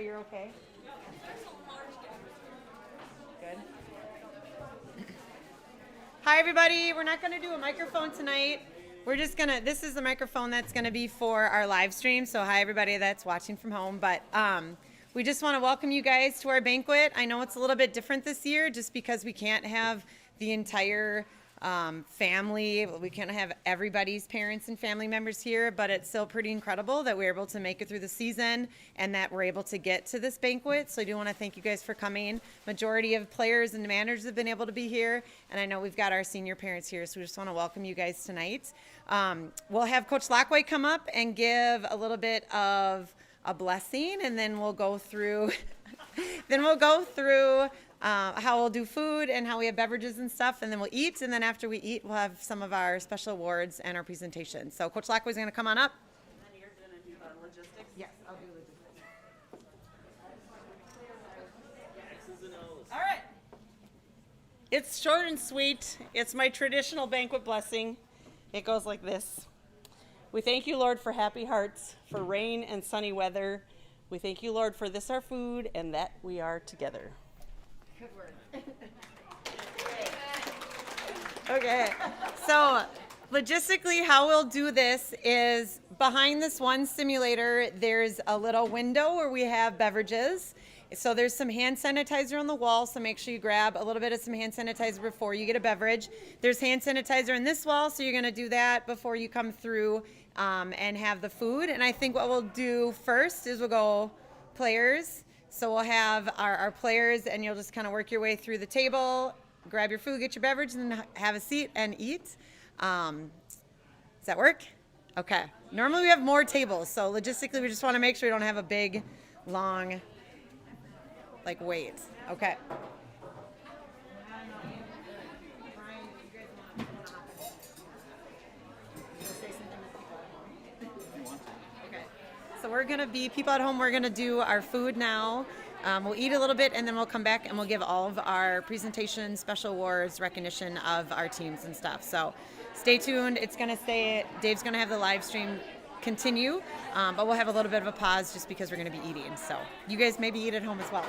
you're okay? Good. Hi, everybody. We're not going to do a microphone tonight. We're just going to, this is the microphone that's going to be for our live stream. So, hi, everybody that's watching from home. But we just want to welcome you guys to our banquet. I know it's a little bit different this year just because we can't have the entire family. We can't have everybody's parents and family members here, but it's still pretty incredible that we're able to make it through the season and that we're able to get to this banquet. So I do want to thank you guys for coming. Majority of players and managers have been able to be here, and I know we've got our senior parents here, so we just want to welcome you guys tonight. We'll have Coach Lockway come up and give a little bit of a blessing, and then we'll go through how we'll do food and how we have beverages and stuff, and then we'll eat, and then after we eat, we'll have some of our special awards and our presentation. So Coach Lockway is going to come on up. And then you're going to do the logistics? Yes, I'll do logistics. X's and O's. All right. It's short and sweet. It's my traditional banquet blessing. It goes like this. We thank you, Lord, for happy hearts, for rain and sunny weather. We thank you, Lord, for this our food and that we are together. Good word. Okay, so logistically how we'll do this is behind this one simulator, there's a little window where we have beverages. So there's some hand sanitizer on the wall, so make sure you grab a little bit of some hand sanitizer before you get a beverage. There's hand sanitizer in this wall, so you're going to do that before you come through and have the food. And I think what we'll do first is we'll go players. So we'll have our players, and you'll just kind of work your way through the table, grab your food, get your beverage, and then have a seat and eat. Does that work? Okay. Normally we have more tables, so logistically we just want to make sure we don't have a big, long, wait. Okay. So we're going to be people at home. We're going to do our food now. We'll eat a little bit, and then we'll come back and we'll give all of our presentations, special awards, recognition of our teams and stuff. So stay tuned. It's going to stay, Dave's going to have the live stream continue, but we'll have a little bit of a pause just because we're going to be eating. So you guys maybe eat at home as well.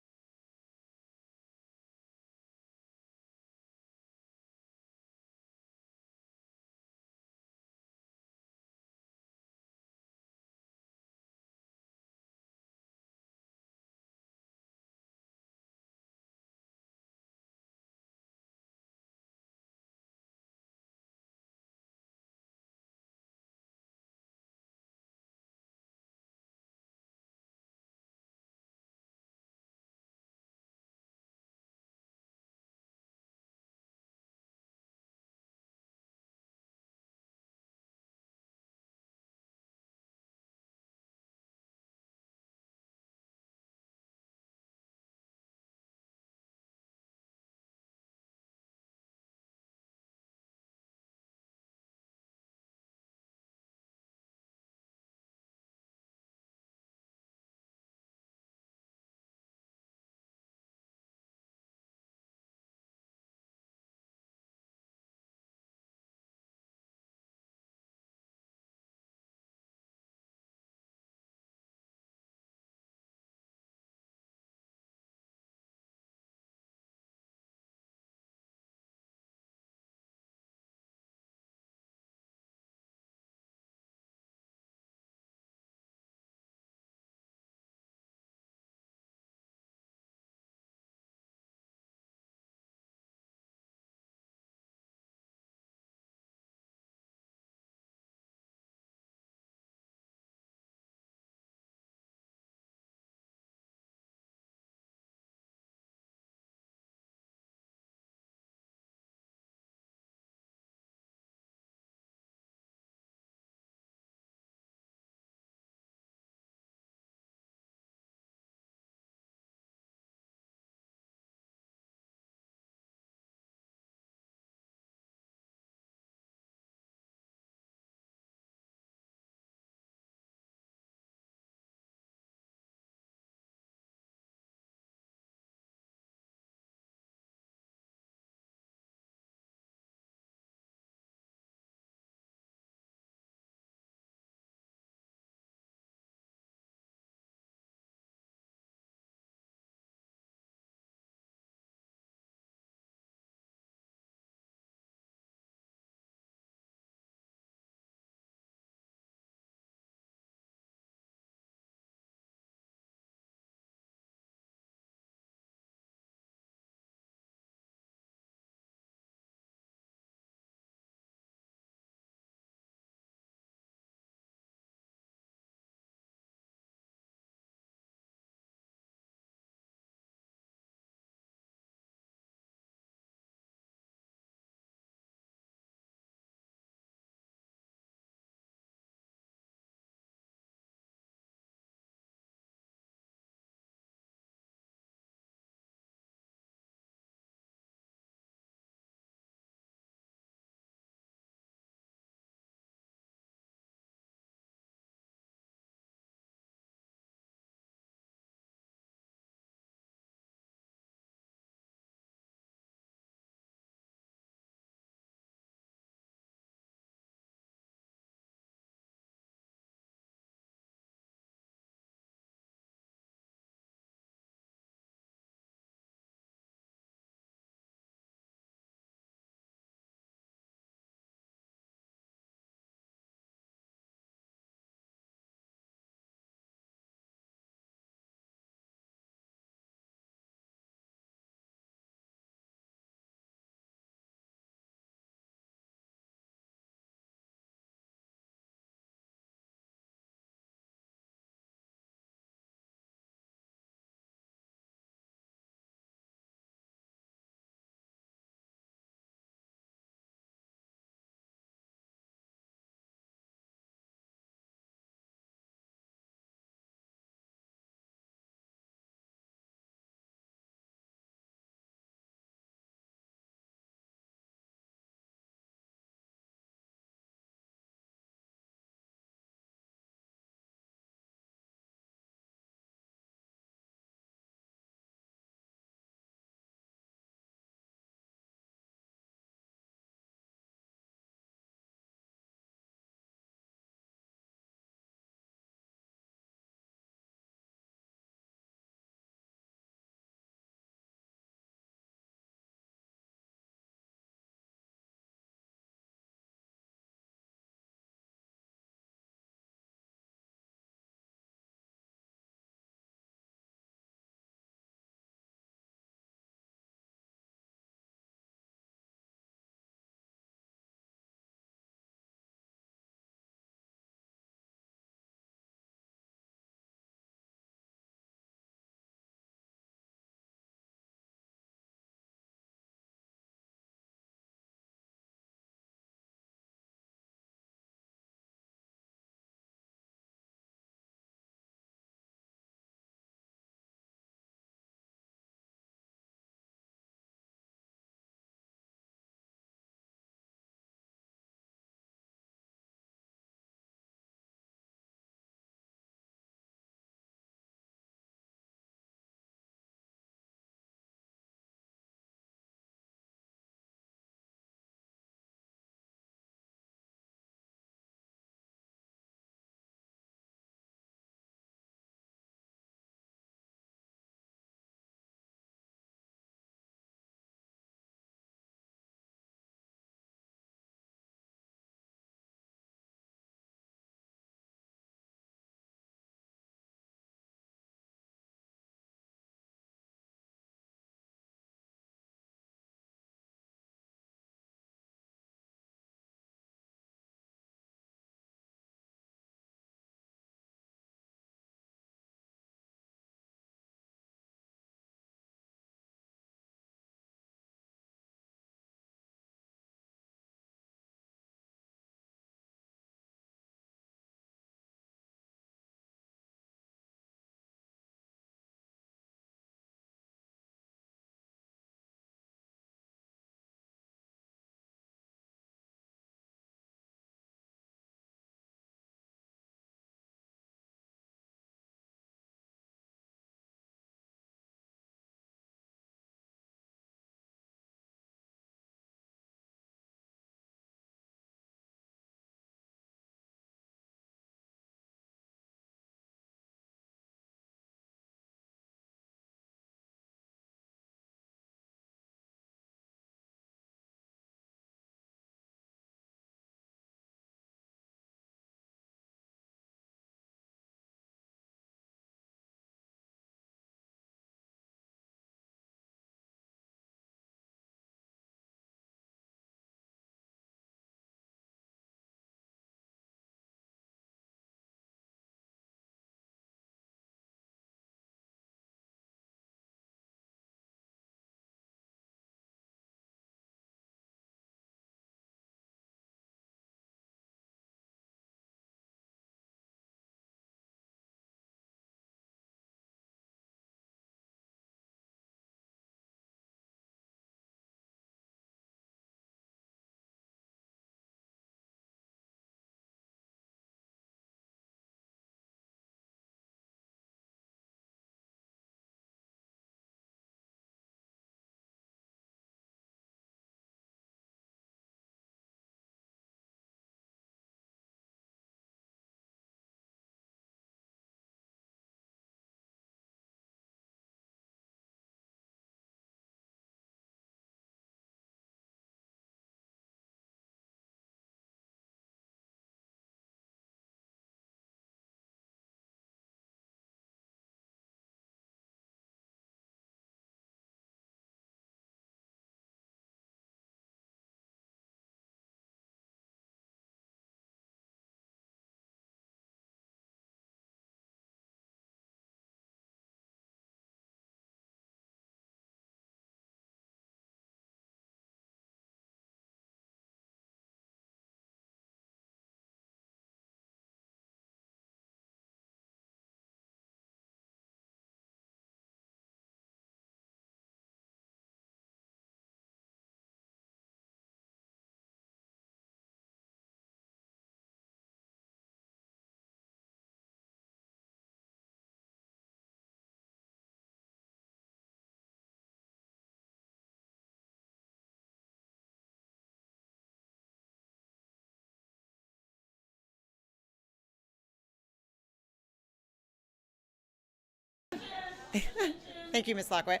Thank you, Ms. Lockwood.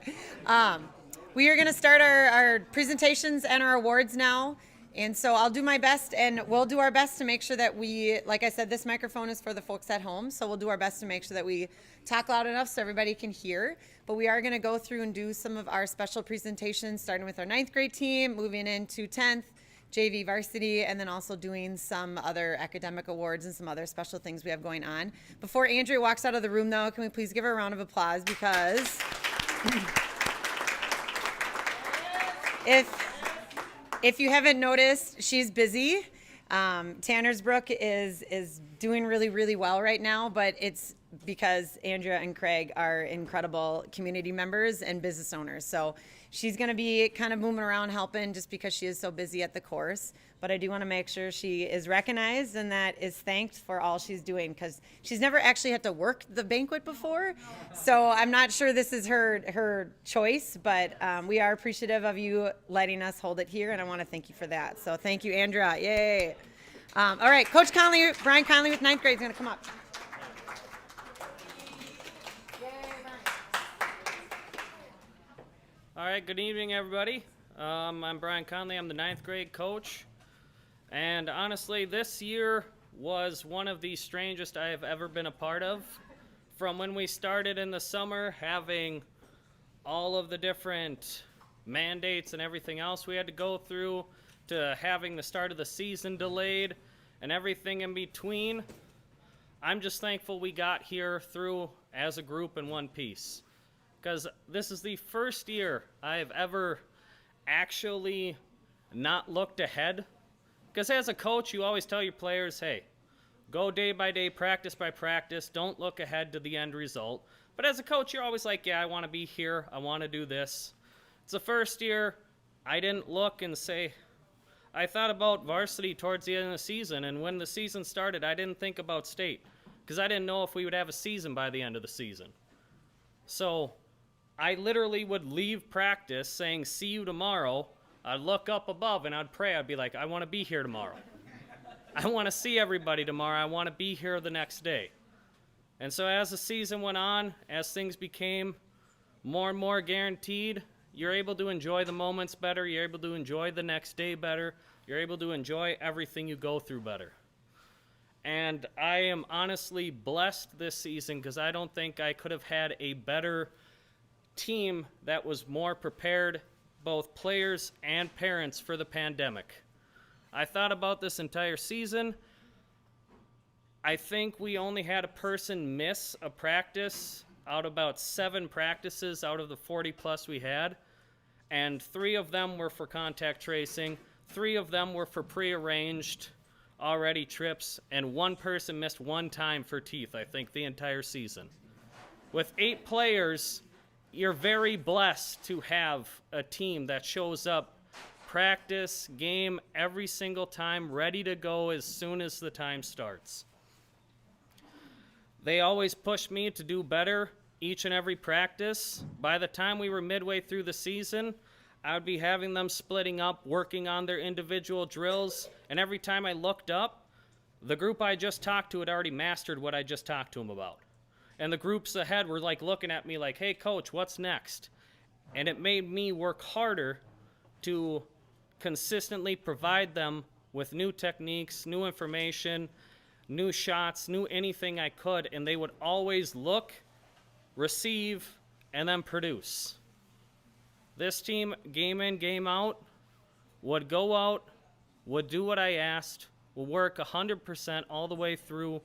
We are going to start our presentations and our awards now. And so I'll do my best, and we'll do our best to make sure that we, like I said, this microphone is for the folks at home. So we'll do our best to make sure that we talk loud enough so everybody can hear. But we are going to go through and do some of our special presentations, starting with our 9th grade team, moving into 10th, JV varsity, and then also doing some other academic awards and some other special things we have going on. Before Andrea walks out of the room, though, can we please give her a round of applause, because if you haven't noticed, she's busy. Tannersbrook is doing really, really well right now, but it's because Andrea and Craig are incredible community members and business owners. So she's going to be kind of moving around helping just because she is so busy at the course. But I do want to make sure she is recognized and that is thanked for all she's doing, because she's never actually had to work the banquet before. So I'm not sure this is her choice, but we are appreciative of you letting us hold it here, and I want to thank you for that. So thank you, Andrea. Yay. All right, Coach Conley, Brian Conley with 9th grade is going to come up. All right, good evening, everybody. I'm Brian Conley. I'm the 9th grade coach. And honestly, this year was one of the strangest I have ever been a part of. From when we started in the summer, having all of the different mandates and everything else we had to go through, to having the start of the season delayed and everything in between, I'm just thankful we got here through as a group in one piece. Because this is the first year I've ever actually not looked ahead. Because as a coach, you always tell your players, hey, go day by day, practice by practice, don't look ahead to the end result. But as a coach, you're always like, yeah, I want to be here, I want to do this. It's the first year I didn't look and say, I thought about varsity towards the end of the season, and when the season started, I didn't think about state, because I didn't know if we would have a season by the end of the season. So I literally would leave practice saying, see you tomorrow. I'd look up above and I'd pray. I'd be like, I want to be here tomorrow. I want to see everybody tomorrow. I want to be here the next day. And so as the season went on, as things became more and more guaranteed, you're able to enjoy the moments better. You're able to enjoy the next day better. You're able to enjoy everything you go through better. And I am honestly blessed this season, because I don't think I could have had a better team that was more prepared, both players and parents, for the pandemic. I thought about this entire season. I think we only had a person miss a practice out of about 7 practices out of the 40 plus we had, and 3 of them were for contact tracing, 3 of them were for prearranged already trips, and 1 person missed 1 time for teeth, I think, the entire season. With 8 players, you're very blessed to have a team that shows up practice, game, every single time, ready to go as soon as the time starts. They always push me to do better each and every practice. By the time we were midway through the season, I would be having them splitting up, working on their individual drills, and every time I looked up, the group I just talked to had already mastered what I just talked to them about. And the groups ahead were like looking at me like, hey, coach, what's next? And it made me work harder to consistently provide them with new techniques, new information, new shots, new anything I could, and they would always look, receive, and then produce. This team, game in, game out, would go out, would do what I asked, would work 100% all the way through,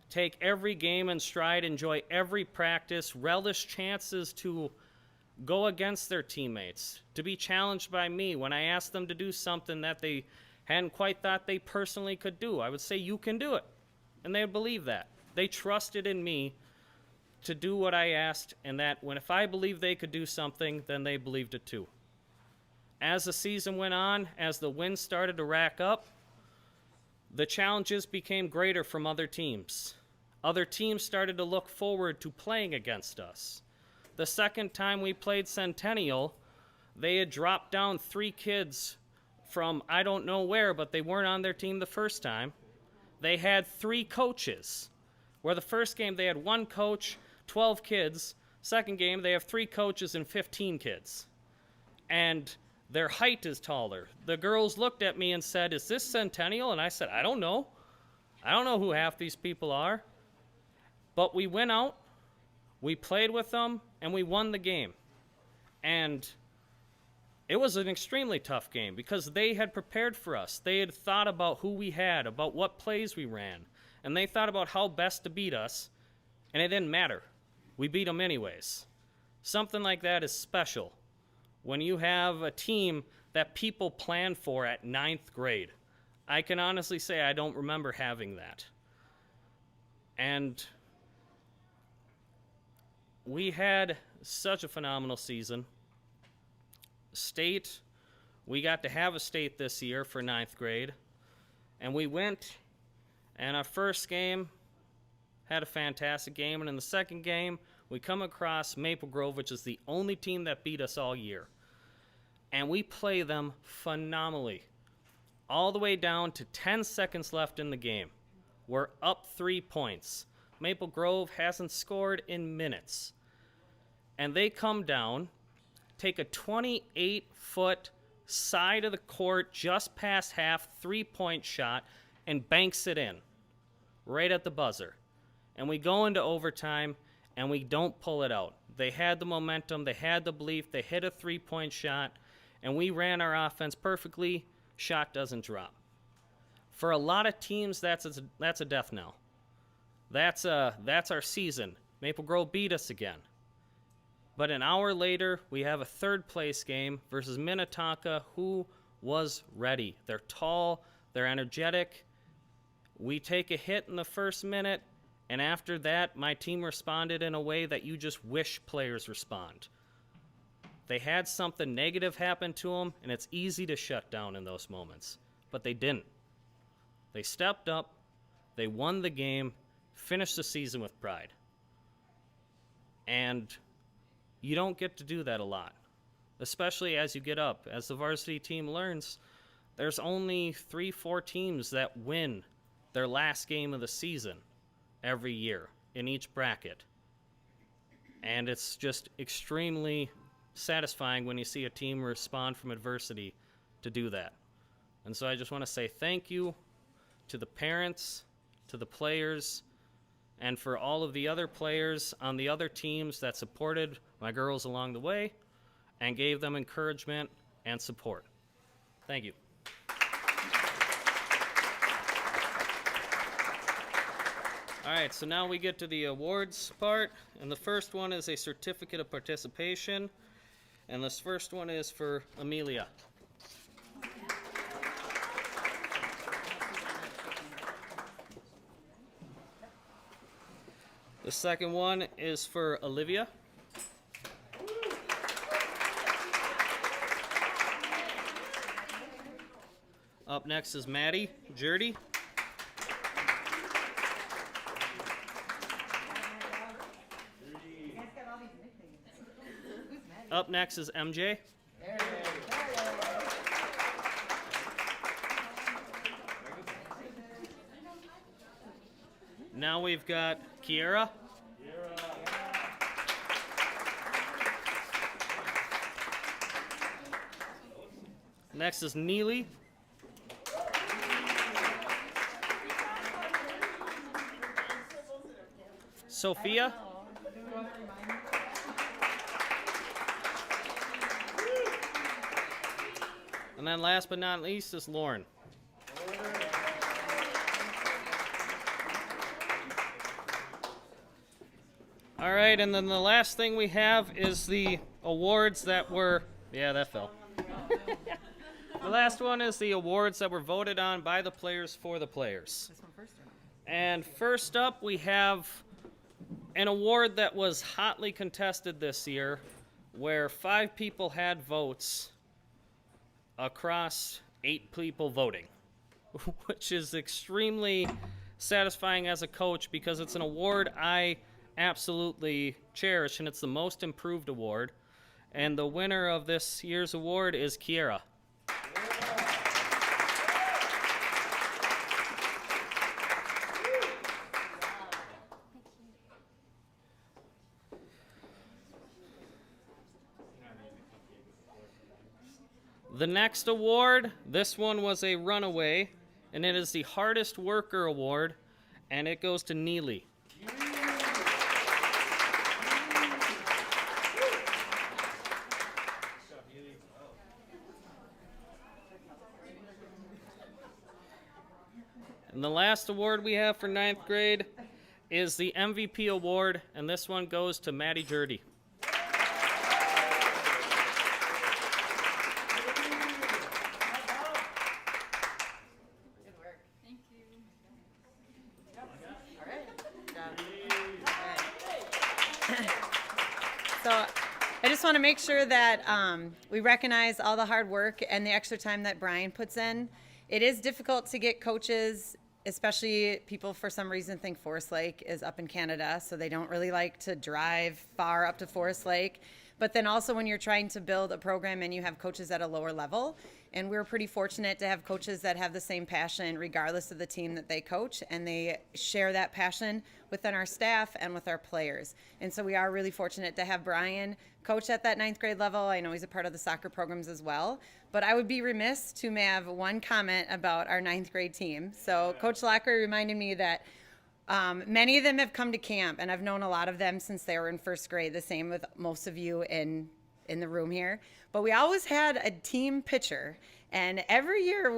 take every game in stride, enjoy every practice, relish chances to go against their teammates, to be challenged by me when I asked them to do something that they hadn't quite thought they personally could do. I would say, you can do it. And they would believe that. They trusted in me to do what I asked, and that if I believed they could do something, then they believed it too. As the season went on, as the wins started to rack up, the challenges became greater from other teams. Other teams started to look forward to playing against us. The second time we played Centennial, they had dropped down 3 kids from I don't know where, but they weren't on their team the first time. They had 3 coaches, where the first game they had 1 coach, 12 kids. Second game, they have 3 coaches and 15 kids. And their height is taller. The girls looked at me and said, "Is this Centennial?" And I said, "I don't know. I don't know who half these people are." But we went out, we played with them, and we won the game. And it was an extremely tough game because they had prepared for us. They had thought about who we had, about what plays we ran, and they thought about how best to beat us, and it didn't matter. We beat them anyways. Something like that is special when you have a team that people plan for at 9th grade. I can honestly say I don't remember having that. And we had such a phenomenal season. State, we got to have a state this year for 9th grade. And we went, and our first game had a fantastic game. And in the second game, we come across Maple Grove, which is the only team that beat us all year. And we play them phenomenally. All the way down to 10 seconds left in the game. We're up 3 points. Maple Grove hasn't scored in minutes. And they come down, take a 28-foot side of the court, just past half, 3-point shot, and banks it in right at the buzzer. And we go into overtime, and we don't pull it out. They had the momentum, they had the belief, they hit a 3-point shot, and we ran our offense perfectly. Shot doesn't drop. For a lot of teams, that's a death knell. That's our season. Maple Grove beat us again. But an hour later, we have a third-place game versus Minnetonka, who was ready. They're tall, they're energetic. We take a hit in the first minute, and after that, my team responded in a way that you just wish players respond. They had something negative happen to them, and it's easy to shut down in those moments. But they didn't. They stepped up, they won the game, finished the season with pride. And you don't get to do that a lot, especially as you get up. As the varsity team learns, there's only 3-4 teams that win their last game of the season every year in each bracket. And it's just extremely satisfying when you see a team respond from adversity to do that. And so I just want to say thank you to the parents, to the players, and for all of the other players on the other teams that supported my girls along the way and gave them encouragement and support. Thank you. All right, so now we get to the awards part, and the first one is a certificate of participation, and this first one is for Amelia. The second one is for Olivia. Up next is Maddie Jurdy. Up next is MJ. Now we've got Kiera. Next is Neely. Sophia. And then last but not least is Lauren. All right, and then the last thing we have is the awards that were, yeah, that fell. The last one is the awards that were voted on by the players for the players. And first up, we have an award that was hotly contested this year, where 5 people had votes across 8 people voting, which is extremely satisfying as a coach because it's an award I absolutely cherish, and it's the most improved award. And the winner of this year's award is Kiera. The next award, this one was a runaway, and it is the Hardest Worker Award, and it goes to Neely. And the last award we have for ninth grade is the MVP award, and this one goes to Maddie Jurdy. So I just want to make sure that we recognize all the hard work and the extra time that Brian puts in. It is difficult to get coaches, especially people for some reason think Forest Lake is up in Canada, so they don't really like to drive far up to Forest Lake. But then also when you're trying to build a program and you have coaches at a lower level, and we're pretty fortunate to have coaches that have the same passion regardless of the team that they coach, and they share that passion within our staff and with our players. And so we are really fortunate to have Brian coach at that ninth grade level. I know he's a part of the soccer programs as well, but I would be remiss to have one comment about our ninth grade team. So Coach Locker reminded me that many of them have come to camp, and I've known a lot of them since they were in first grade, the same with most of you in the room here. But we always had a team pitcher, and every year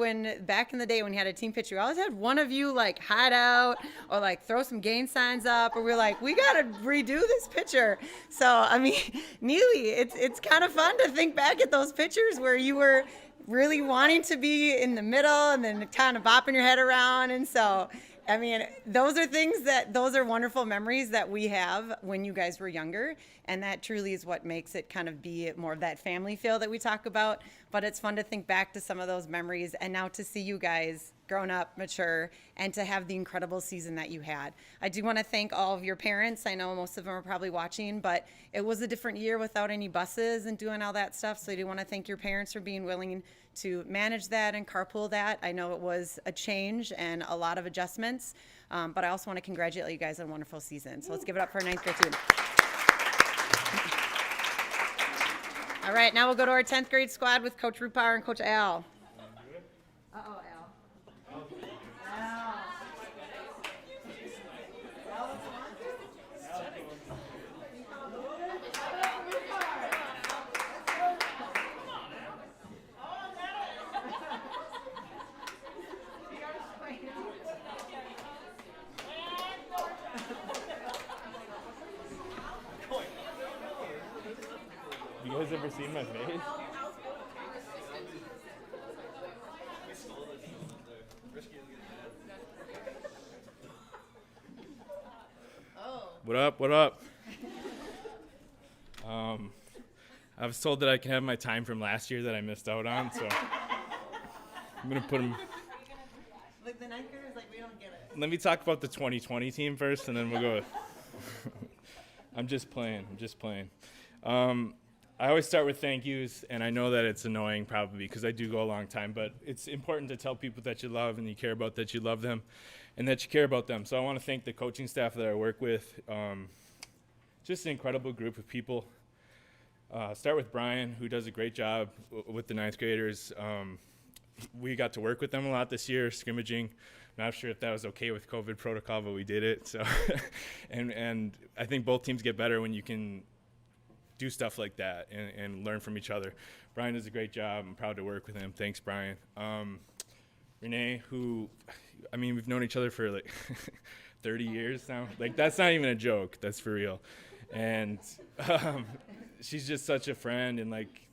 back in the day when you had a team pitcher, we always had one of you like hide out or like throw some gain signs up, or we're like, we got to redo this pitcher. So, I mean, Neely, it's kind of fun to think back at those pitchers where you were really wanting to be in the middle and then kind of bopping your head around. And so, I mean, those are wonderful memories that we have when you guys were younger, and that truly is what makes it kind of be more of that family feel that we talk about. But it's fun to think back to some of those memories, and now to see you guys grown up, mature, and to have the incredible season that you had. I do want to thank all of your parents. I know most of them are probably watching, but it was a different year without any buses and doing all that stuff. So I do want to thank your parents for being willing to manage that and carpool that. I know it was a change and a lot of adjustments, but I also want to congratulate you guys on a wonderful season. So let's give it up for our ninth grade team. All right, now we'll go to our 10th grade squad with Coach Rupar and Coach Al. Uh-oh, Al. You guys ever seen my face? What up? What up? I was told that I can have my time from last year that I missed out on, so I'm gonna put them. Like the ninth graders, like we don't get it. Let me talk about the 2020 team first, and then we'll go. I'm just playing. I always start with thank yous, and I know that it's annoying probably because I do go a long time, but it's important to tell people that you love and you care about, that you love them and that you care about them. So I want to thank the coaching staff that I work with. Just an incredible group of people. Start with Brian, who does a great job with the ninth graders. We got to work with them a lot this year, scrimmaging. Not sure if that was okay with COVID protocol, but we did it. So, and I think both teams get better when you can do stuff like that and learn from each other. Brian does a great job. I'm proud to work with him. Thanks, Brian. Renee, who, I mean, we've known each other for like 30 years now. Like, that's not even a joke. That's for real. And she's just such a friend. And, like,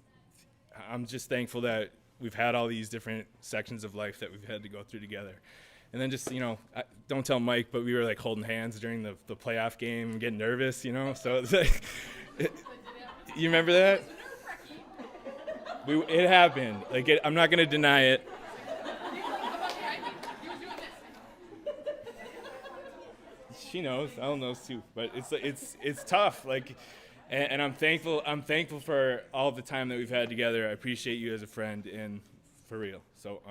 I'm just thankful that we've had all these different sections of life that we've had to go through together. And then just, don't tell Mike, but we were, like, holding hands during the playoff game and getting nervous, So it's like, you remember that? It happened. Like, I'm not going to deny it. She knows. Elle knows too. But it's tough. Like, and I'm thankful. I'm thankful for all the time that we've had together. I appreciate you as a friend, and for real. So,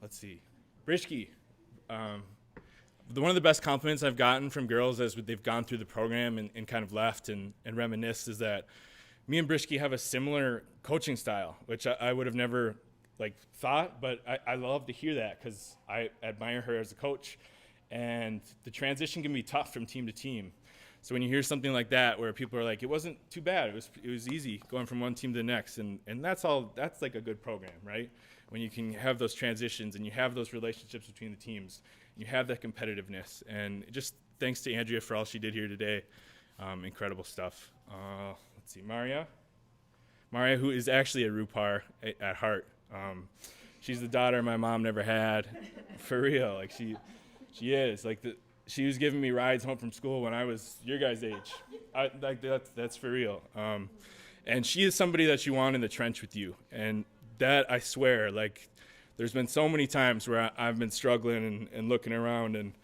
let's see, Brishke. One of the best compliments I've gotten from girls as they've gone through the program and kind of left and reminisced is that me and Brishke have a similar coaching style, which I would have never thought, but I love to hear that because I admire her as a coach. And the transition can be tough from team to team. So when you hear something like that, where people are like, it wasn't too bad, it was easy going from one team to the next, and that's like a good program, right? When you can have those transitions and you have those relationships between the teams, you have that competitiveness. And just thanks to Andrea for all she did here today. Incredible stuff. Let's see, Maria, who is actually a Rupar at heart. She's the daughter my mom never had, for real. Like she is she was giving me rides home from school when I was your guys' age. That's for real. And she is somebody that you want in the trench with you. And that, I swear, there's been so many times where I've been struggling and looking around, and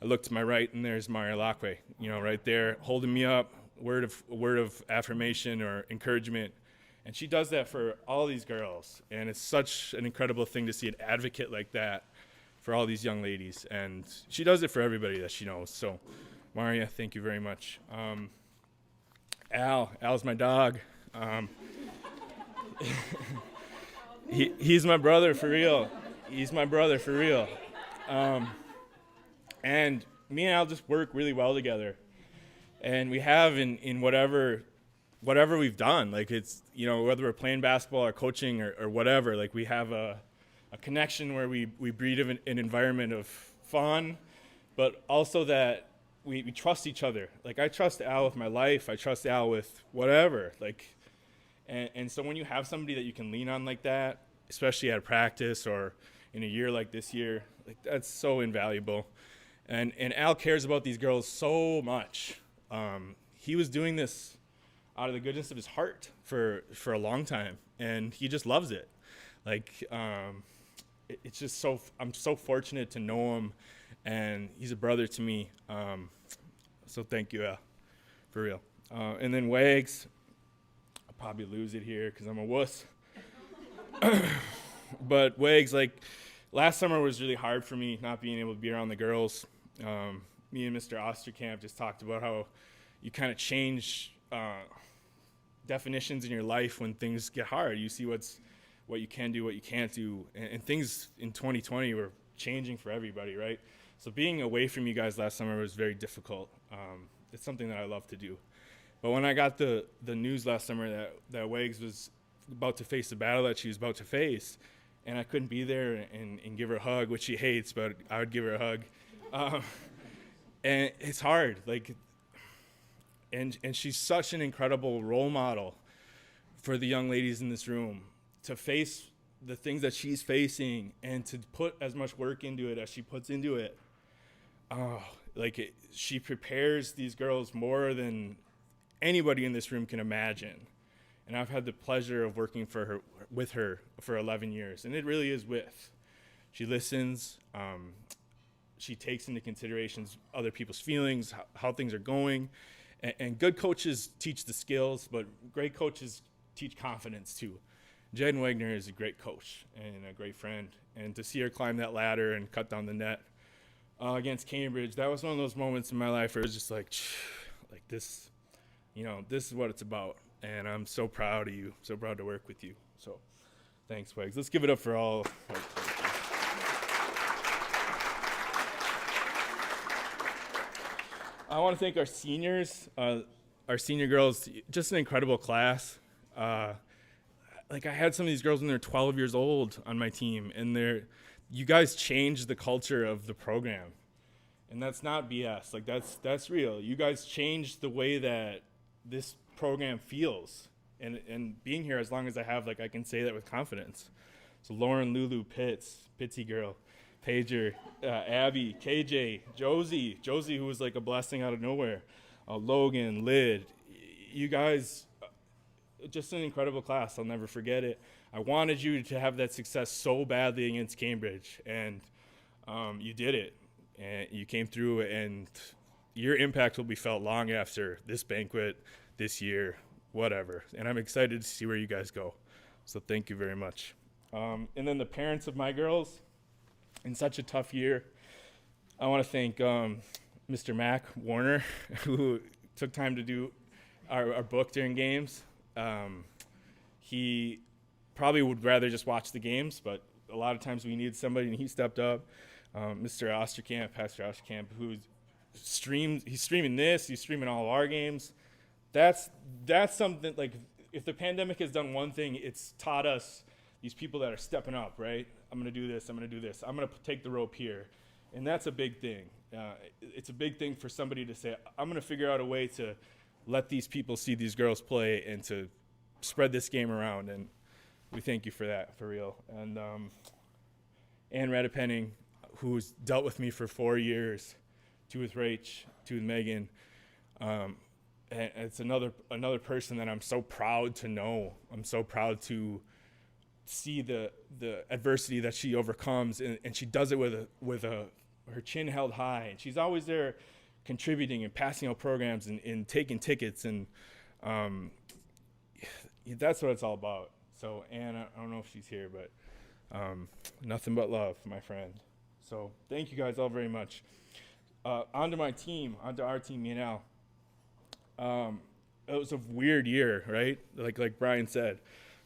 I look to my right, and there's Maria Lacque, right there, holding me up, word of affirmation or encouragement. And she does that for all these girls. And it's such an incredible thing to see an advocate like that for all these young ladies. And she does it for everybody that she knows. So, Maria, thank you very much. Al's my dog. He's my brother for real. He's my brother for real. And me and Al just work really well together. And we have in whatever we've done, it's, whether we're playing basketball or coaching or whatever, we have a connection where we breed an environment of fun, but also that we trust each other. I trust Al with my life. I trust Al with whatever. And so when you have somebody that you can lean on like that, especially at practice or in a year like this year, that's so invaluable. And Al cares about these girls so much. He was doing this out of the goodness of his heart for a long time, and he just loves it. It's just I'm so fortunate to know him, and he's a brother to me. So thank you, Al, for real. And then Wags, I'll probably lose it here because I'm a wuss. But Wags, last summer was really hard for me, not being able to be around the girls. Me and Mr. Osterkamp just talked about how you kind of change definitions in your life when things get hard. You see what you can do, what you can't do, and things in 2020 were changing for everybody, right? So being away from you guys last summer was very difficult. It's something that I love to do. But when I got the news last summer that Wags was about to face the battle that she was about to face, and I couldn't be there and give her a hug, which she hates, but I would give her a hug. And it's hard, and she's such an incredible role model for the young ladies in this room to face the things that she's facing and to put as much work into it as she puts into it. She prepares these girls more than anybody in this room can imagine. And I've had the pleasure of working with her for 11 years, and it really is with. She listens. She takes into considerations other people's feelings, how things are going. And good coaches teach the skills, but great coaches teach confidence too. Jen Wagner is a great coach and a great friend. And to see her climb that ladder and cut down the net against Cambridge, that was one of those moments in my life where it was just this, this is what it's about. And I'm so proud of you, so proud to work with you. So thanks, Wags. Let's give it up for all. I want to thank our seniors, our senior girls, just an incredible class. I had some of these girls when they're 12 years old on my team, and you guys changed the culture of the program. And that's not BS. That's real. You guys changed the way that this program feels. And being here as long as I have, I can say that with confidence. So Lauren, Lulu, Pitsy girl, Pager, Abby, KJ, Josie, who was a blessing out of nowhere, Logan, Lyd, you guys, just an incredible class. I'll never forget it. I wanted you to have that success so badly against Cambridge, and you did it. And you came through, and your impact will be felt long after this banquet, this year, whatever. And I'm excited to see where you guys go. So thank you very much. And then the parents of my girls, in such a tough year, I want to thank Mr. Mac Warner, who took time to do our book during games. He probably would rather just watch the games, but a lot of times we needed somebody, and he stepped up. Mr. Osterkamp, Pastor Osterkamp, he's streaming this, he's streaming all of our games. That's something, like, if the pandemic has done one thing, it's taught us these people that are stepping up, right? I'm going to do this, I'm going to do this, I'm going to take the rope here. And that's a big thing. It's a big thing for somebody to say, I'm going to figure out a way to let these people see these girls play and to spread this game around. And we thank you for that, for real. And Ann Redipenning, who's dealt with me for 4 years, 2 with Rach, 2 with Megan. And it's another person that I'm so proud to know. I'm so proud to see the adversity that she overcomes, and she does it with her chin held high, and she's always there contributing and passing out programs and taking tickets, and that's what it's all about. So Ann, I don't know if she's here, but nothing but love, my friend. So thank you guys all very much. Onto our team, me and Al. It was a weird year, right? Like Brian said,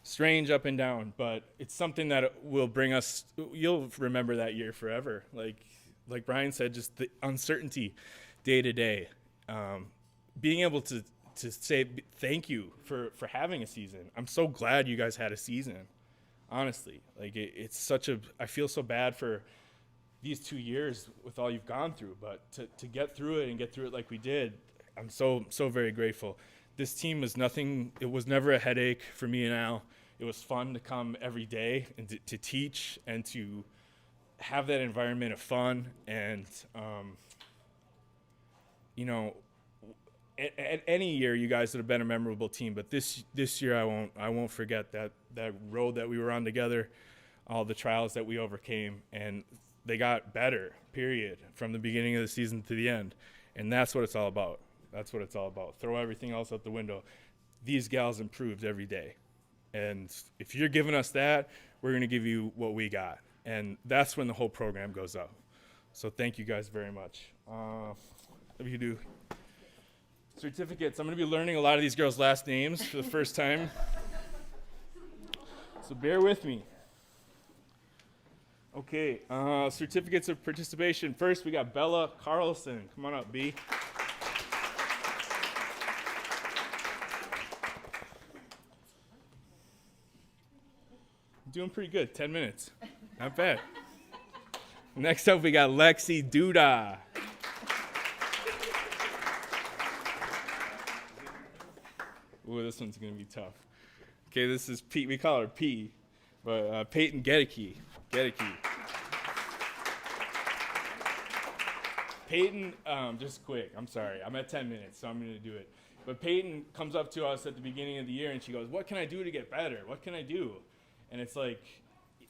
strange up and down, but it's something that will bring us, you'll remember that year forever. Like Brian said, just the uncertainty day to day. Being able to say thank you for having a season. I'm so glad you guys had a season, honestly. Like it's such I feel so bad for these 2 years with all you've gone through, but to get through it and get through it like we did, I'm so very grateful. This team was nothing, it was never a headache for me and Al. It was fun to come every day and to teach and to have that environment of fun. And, at any year you guys would have been a memorable team, but this year I won't forget that road that we were on together, all the trials that we overcame, and they got better, period, from the beginning of the season to the end. And that's what it's all about. That's what it's all about. Throw everything else out the window. These gals improved every day. And if you're giving us that, we're going to give you what we got. And that's when the whole program goes up. So thank you guys very much. If you do certificates, I'm going to be learning a lot of these girls' last names for the first time. So bear with me. Okay, certificates of participation. First, we got Bella Carlson. Come on up, B. Doing pretty good, 10 minutes. Not bad. Next up, we got Lexi Duda. Ooh, this one's going to be tough. Okay, this is Pete. We call her P, but Peyton Gedeke. Peyton, just quick, I'm sorry. I'm at 10 minutes, so I'm going to do it. But Peyton comes up to us at the beginning of the year, and she goes, what can I do to get better? What can I do? And it's like,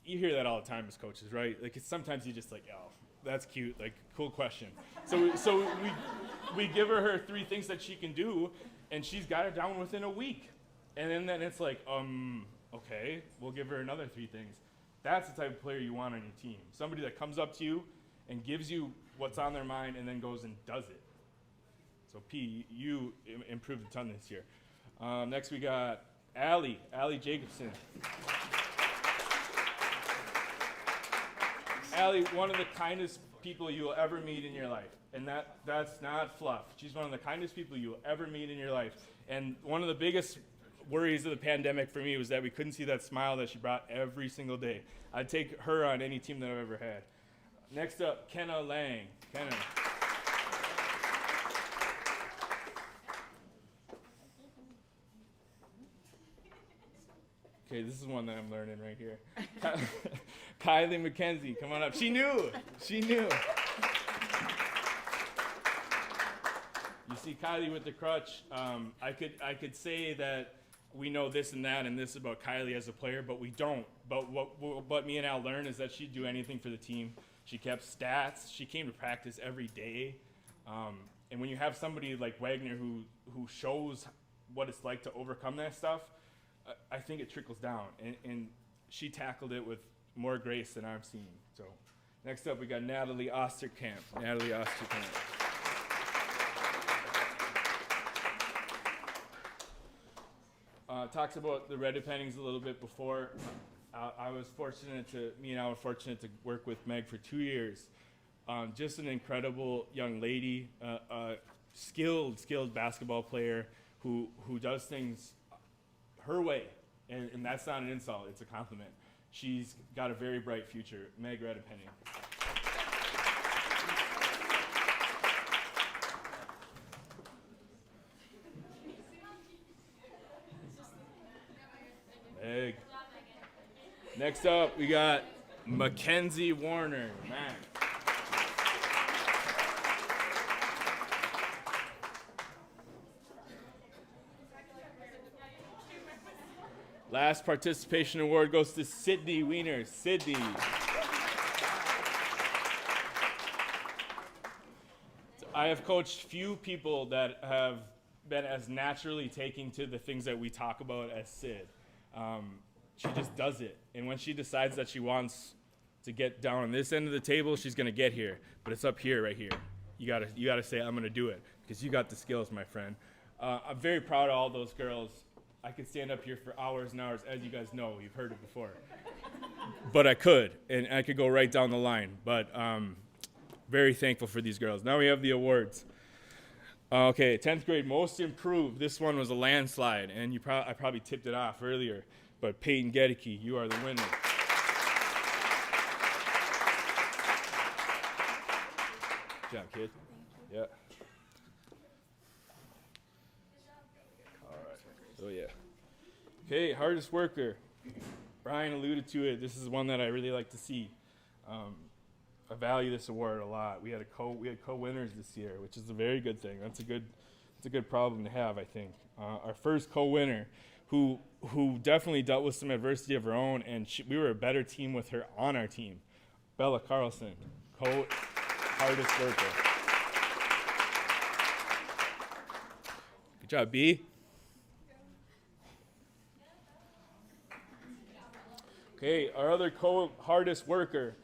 you hear that all the time as coaches, right? Like, sometimes you just like, oh, that's cute, like, cool question. So we give her 3 things that she can do, and she's got it down within a week. And then it's like, okay, we'll give her another 3 things. That's the type of player you want on your team. Somebody that comes up to you and gives you what's on their mind and then goes and does it. So P, you improved a ton this year. Next we got Allie Jacobson. Allie, one of the kindest people you will ever meet in your life. And that's not fluff. She's one of the kindest people you will ever meet in your life. And one of the biggest worries of the pandemic for me was that we couldn't see that smile that she brought every single day. I'd take her on any team that I've ever had. Next up, Kenna Lang. Kenna. Okay, this is one that I'm learning right here. Kylie McKenzie, come on up. She knew. You see Kylie with the crutch. I could say that we know this and that and this about Kylie as a player, but we don't. But what me and Al learned is that she'd do anything for the team. She kept stats. She came to practice every day. And when you have somebody like Wagner who shows what it's like to overcome that stuff, I think it trickles down. And she tackled it with more grace than I've seen. So next up, we got Natalie Osterkamp. talked about the red dependings a little bit before. I was fortunate to work with Meg for 2 years. Just an incredible young lady, skilled basketball player who does things her way, and that's not an insult, it's a compliment. She's got a very bright future. Meg Redepenning. Meg. Next up, we got Mackenzie Warner. Man. Last participation award goes to Sydney Wiener. Sydney. I have coached few people that have been as naturally taking to the things that we talk about as Sid. She just does it. And when she decides that she wants to get down on this end of the table, she's going to get here. But it's up here, right here. You gotta say, I'm going to do it, because you got the skills, my friend. I'm very proud of all those girls. I could stand up here for hours and hours. As you guys know, you've heard it before. But I could, and I could go right down the line. But very thankful for these girls. Now we have the awards. Okay, 10th grade most improved. This one was a landslide, and I probably tipped it off earlier. But Peyton Gedeke, you are the winner. Good job, kid. Yeah. Oh, yeah. Okay, hardest worker. Brian alluded to it. This is one that I really like to see. I value this award a lot. We had co-winners this year, which is a very good thing. That's a good problem to have, I think. Our first co-winner, who definitely dealt with some adversity of her own, and we were a better team with her on our team. Bella Carlson, hardest worker. Good job, B. Okay, our other hardest worker.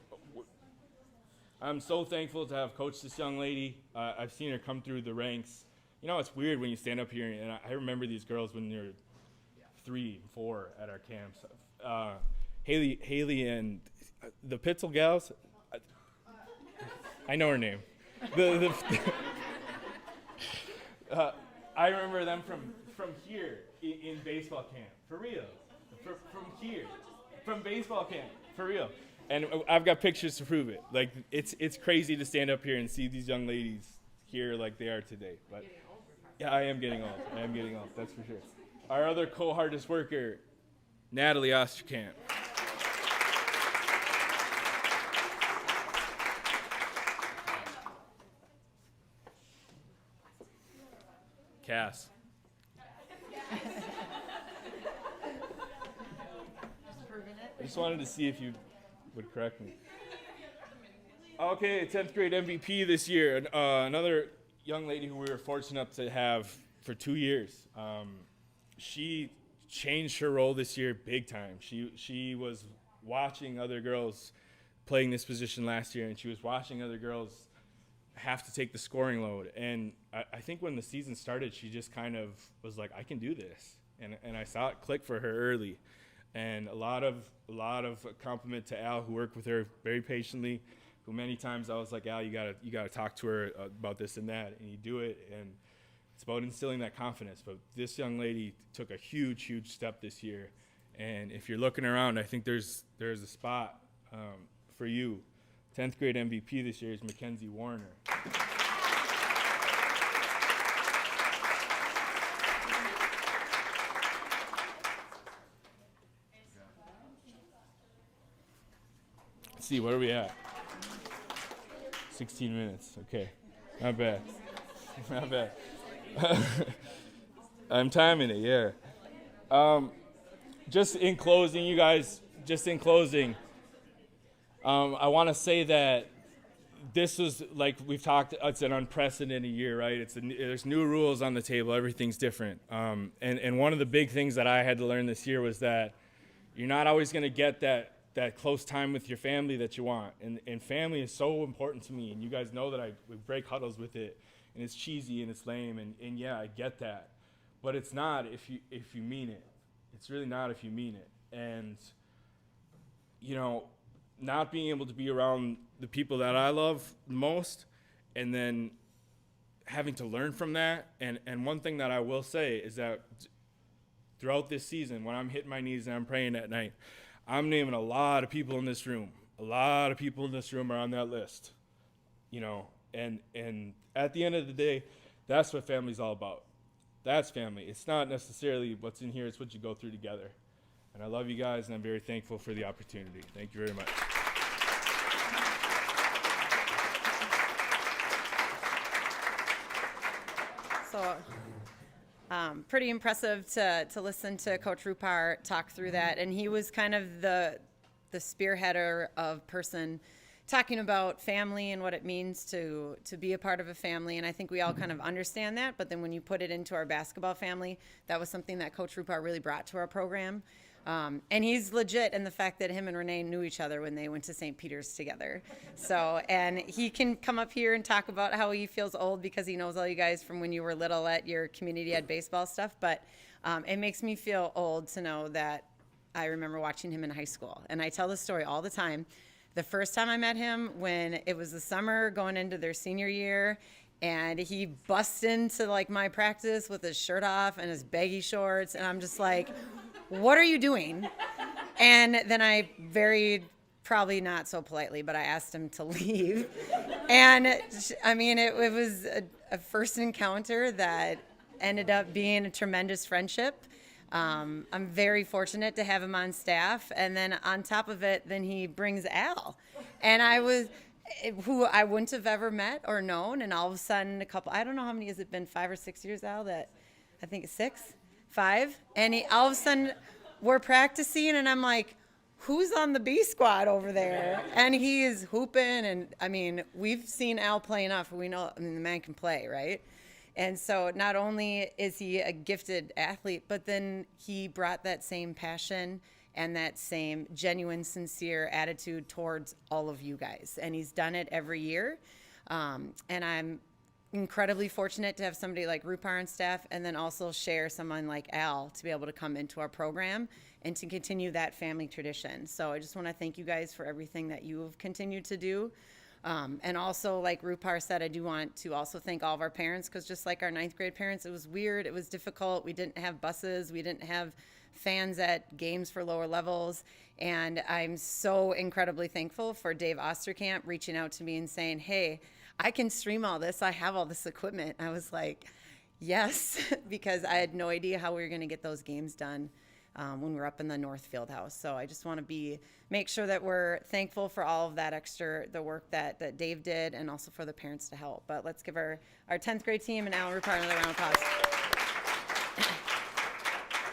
I'm so thankful to have coached this young lady. I've seen her come through the ranks. You know, it's weird when you stand up here, and I remember these girls when you're 3, 4 at our camps. Haley and the Pitzel gals. I know her name. I remember them from here in baseball camp, for real. From here. From baseball camp, for real. And I've got pictures to prove it. Like, it's crazy to stand up here and see these young ladies here like they are today. But yeah, I am getting old, that's for sure. Our other co-hardest worker, Natalie Osterkamp. Cass. I just wanted to see if you would correct me. Okay, 10th grade MVP this year. Another young lady who we were fortunate enough to have for 2 years. She changed her role this year big time. She was watching other girls playing this position last year, and she was watching other girls have to take the scoring load. And I think when the season started, she just kind of was like, I can do this. And I saw it click for her early. And a lot of compliment to Al, who worked with her very patiently, who many times I was like, Al, you gotta talk to her about this and that, and you do it, and it's about instilling that confidence. But this young lady took a huge step this year, and if you're looking around, I think there's a spot for you. 10th grade MVP this year is Mackenzie Warner. Let's see, where are we at? 16 minutes, okay. Not bad. Not bad. I'm timing it, yeah. Just in closing, you guys, I want to say that this was, like we've talked, it's an unprecedented year, right? There's new rules on the table, everything's different. And one of the big things that I had to learn this year was that you're not always going to get that close time with your family that you want. And family is so important to me. And you guys know that we break huddles with it. And it's cheesy and it's lame. And yeah, I get that. But it's not if you mean it. It's really not if you mean it. And, you know, not being able to be around the people that I love most and then having to learn from that. And one thing that I will say is that throughout this season, when I'm hitting my knees and I'm praying at night, I'm naming a lot of people in this room. A lot of people in this room are on that list, you know, and at the end of the day, that's what family's all about. That's family. It's not necessarily what's in here, it's what you go through together. And I love you guys, and I'm very thankful for the opportunity. Thank you very much. So, pretty impressive to listen to Coach Rupar talk through that. And he was kind of the spearheader of person talking about family and what it means to be a part of a family. And I think we all kind of understand that. But then when you put it into our basketball family, that was something that Coach Rupar really brought to our program. And he's legit in the fact that him and Renee knew each other when they went to St. Peter's together. So, and he can come up here and talk about how he feels old because he knows all you guys from when you were little at your community ed baseball stuff. But it makes me feel old to know that I remember watching him in high school. And I tell this story all the time. The first time I met him, when it was the summer going into their senior year, and he busts into like my practice with his shirt off and his baggy shorts, and I'm just like, what are you doing? And then I very, probably not so politely, but I asked him to leave. And I mean, it was a first encounter that ended up being a tremendous friendship. I'm very fortunate to have him on staff. And then on top of it, then he brings Al. And who I wouldn't have ever met or known. And all of a sudden, I don't know how many has it been, 5 or 6 years, Al, that I think it's 6, 5. And all of a sudden, we're practicing, and I'm like, who's on the B squad over there? And he is hooping. And I mean, we've seen Al play enough. We know, I mean, the man can play, right? And so not only is he a gifted athlete, but then he brought that same passion and that same genuine, sincere attitude towards all of you guys. And he's done it every year. And I'm incredibly fortunate to have somebody like Rupar on staff, and then also share someone like Al to be able to come into our program and to continue that family tradition. So I just want to thank you guys for everything that you have continued to do. And also, like Rupar said, I do want to also thank all of our parents, because just like our 9th grade parents, it was weird, it was difficult. We didn't have buses, we didn't have fans at games for lower levels. And I'm so incredibly thankful for Dave Osterkamp reaching out to me and saying, hey, I can stream all this. I have all this equipment. I was like, yes, because I had no idea how we were going to get those games done when we were up in the North Field House. So I just want to make sure that we're thankful for all of that the work that Dave did, and also for the parents to help. But let's give our 10th grade team and Alan Rupar another round of applause.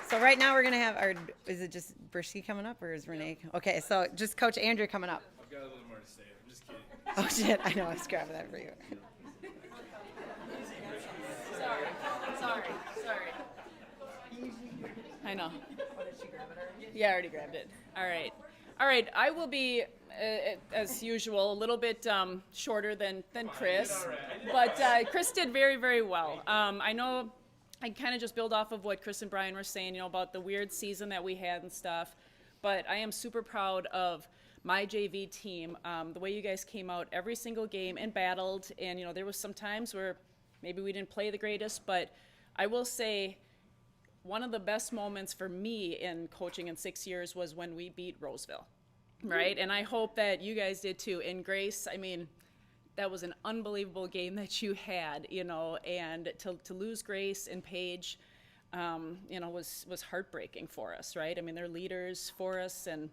So right now we're going to have is it just Brishke coming up, or is Renee? Okay, so just Coach Andrew coming up. I've got a little more to say. I'm just kidding. Oh shit, I know, I was grabbing that for you. Sorry. I know. Yeah, I already grabbed it. All right. I will be, as usual, a little bit shorter than Chris, but Chris did very, very well. I know I kind of just build off of what Chris and Brian were saying, about the weird season that we had and stuff, but I am super proud of my JV team, the way you guys came out every single game and battled, and there was some times where maybe we didn't play the greatest, but I will say one of the best moments for me in coaching in 6 years was when we beat Roseville, right? And I hope that you guys did too. And Grace, I mean, that was an unbelievable game that you had, and to lose Grace and Paige, was heartbreaking for us, right? I mean, they're leaders for us, and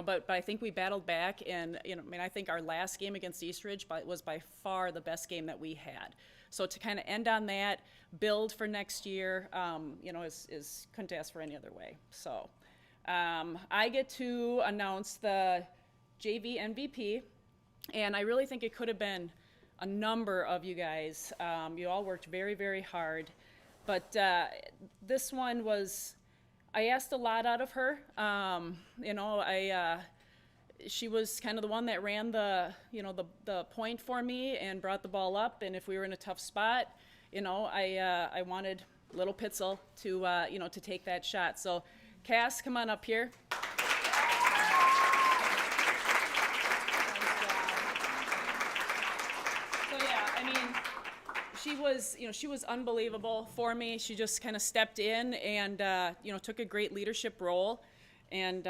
but I think we battled back, and I think our last game against Eastridge was by far the best game that we had. So to kind of end on that, build for next year, is couldn't ask for any other way. So I get to announce the JV MVP, and I really think it could have been a number of you guys. You all worked very, very hard, but this one was. I asked a lot out of her. She was kind of the one that ran the point for me and brought the ball up. And if we were in a tough spot, I wanted little Pitzel to take that shot. So Cass, come on up here. So yeah, I mean, she was unbelievable for me. She just kind of stepped in and took a great leadership role, and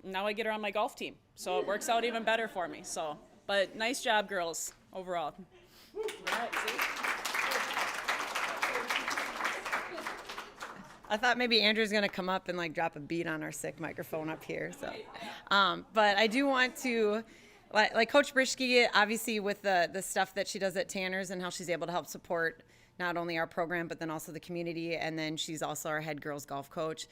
now I get her on my golf team, so it works out even better for me. So, but nice job, girls, overall. All right, see? I thought maybe Andrew's gonna come up and like drop a beat on our sick microphone up here. So, but I do want to, like Coach Brischke, obviously with the stuff that she does at Tanner's and how she's able to help support not only our program but then also the community, and then she's also our head girls golf coach.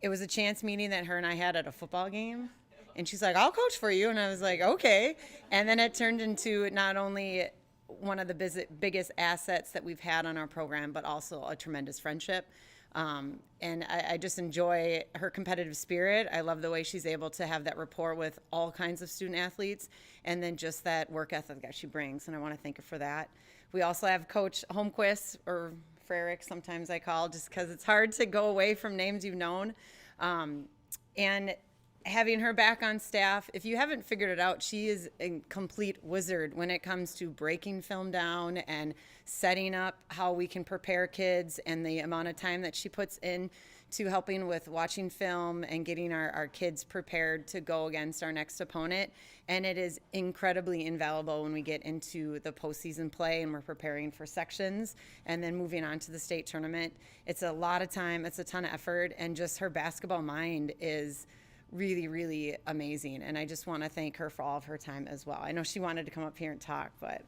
It was a chance meeting that her and I had at a football game, and she's like, "I'll coach for you," and I was like, "Okay," and then it turned into not only one of the biggest assets that we've had on our program, but also a tremendous friendship. And I just enjoy her competitive spirit. I love the way she's able to have that rapport with all kinds of student athletes, and then just that work ethic that she brings, and I want to thank her for that. We also have Coach Holmquist, or Frerick sometimes I call, just because it's hard to go away from names you've known. And having her back on staff, if you haven't figured it out, she is a complete wizard when it comes to breaking film down and setting up how we can prepare kids, and the amount of time that she puts in to helping with watching film and getting our kids prepared to go against our next opponent. And it is incredibly invaluable when we get into the postseason play and we're preparing for sections and then moving on to the state tournament. It's a lot of time, it's a ton of effort, and just her basketball mind is really, really amazing. And I just want to thank her for all of her time as well. I know she wanted to come up here and talk, but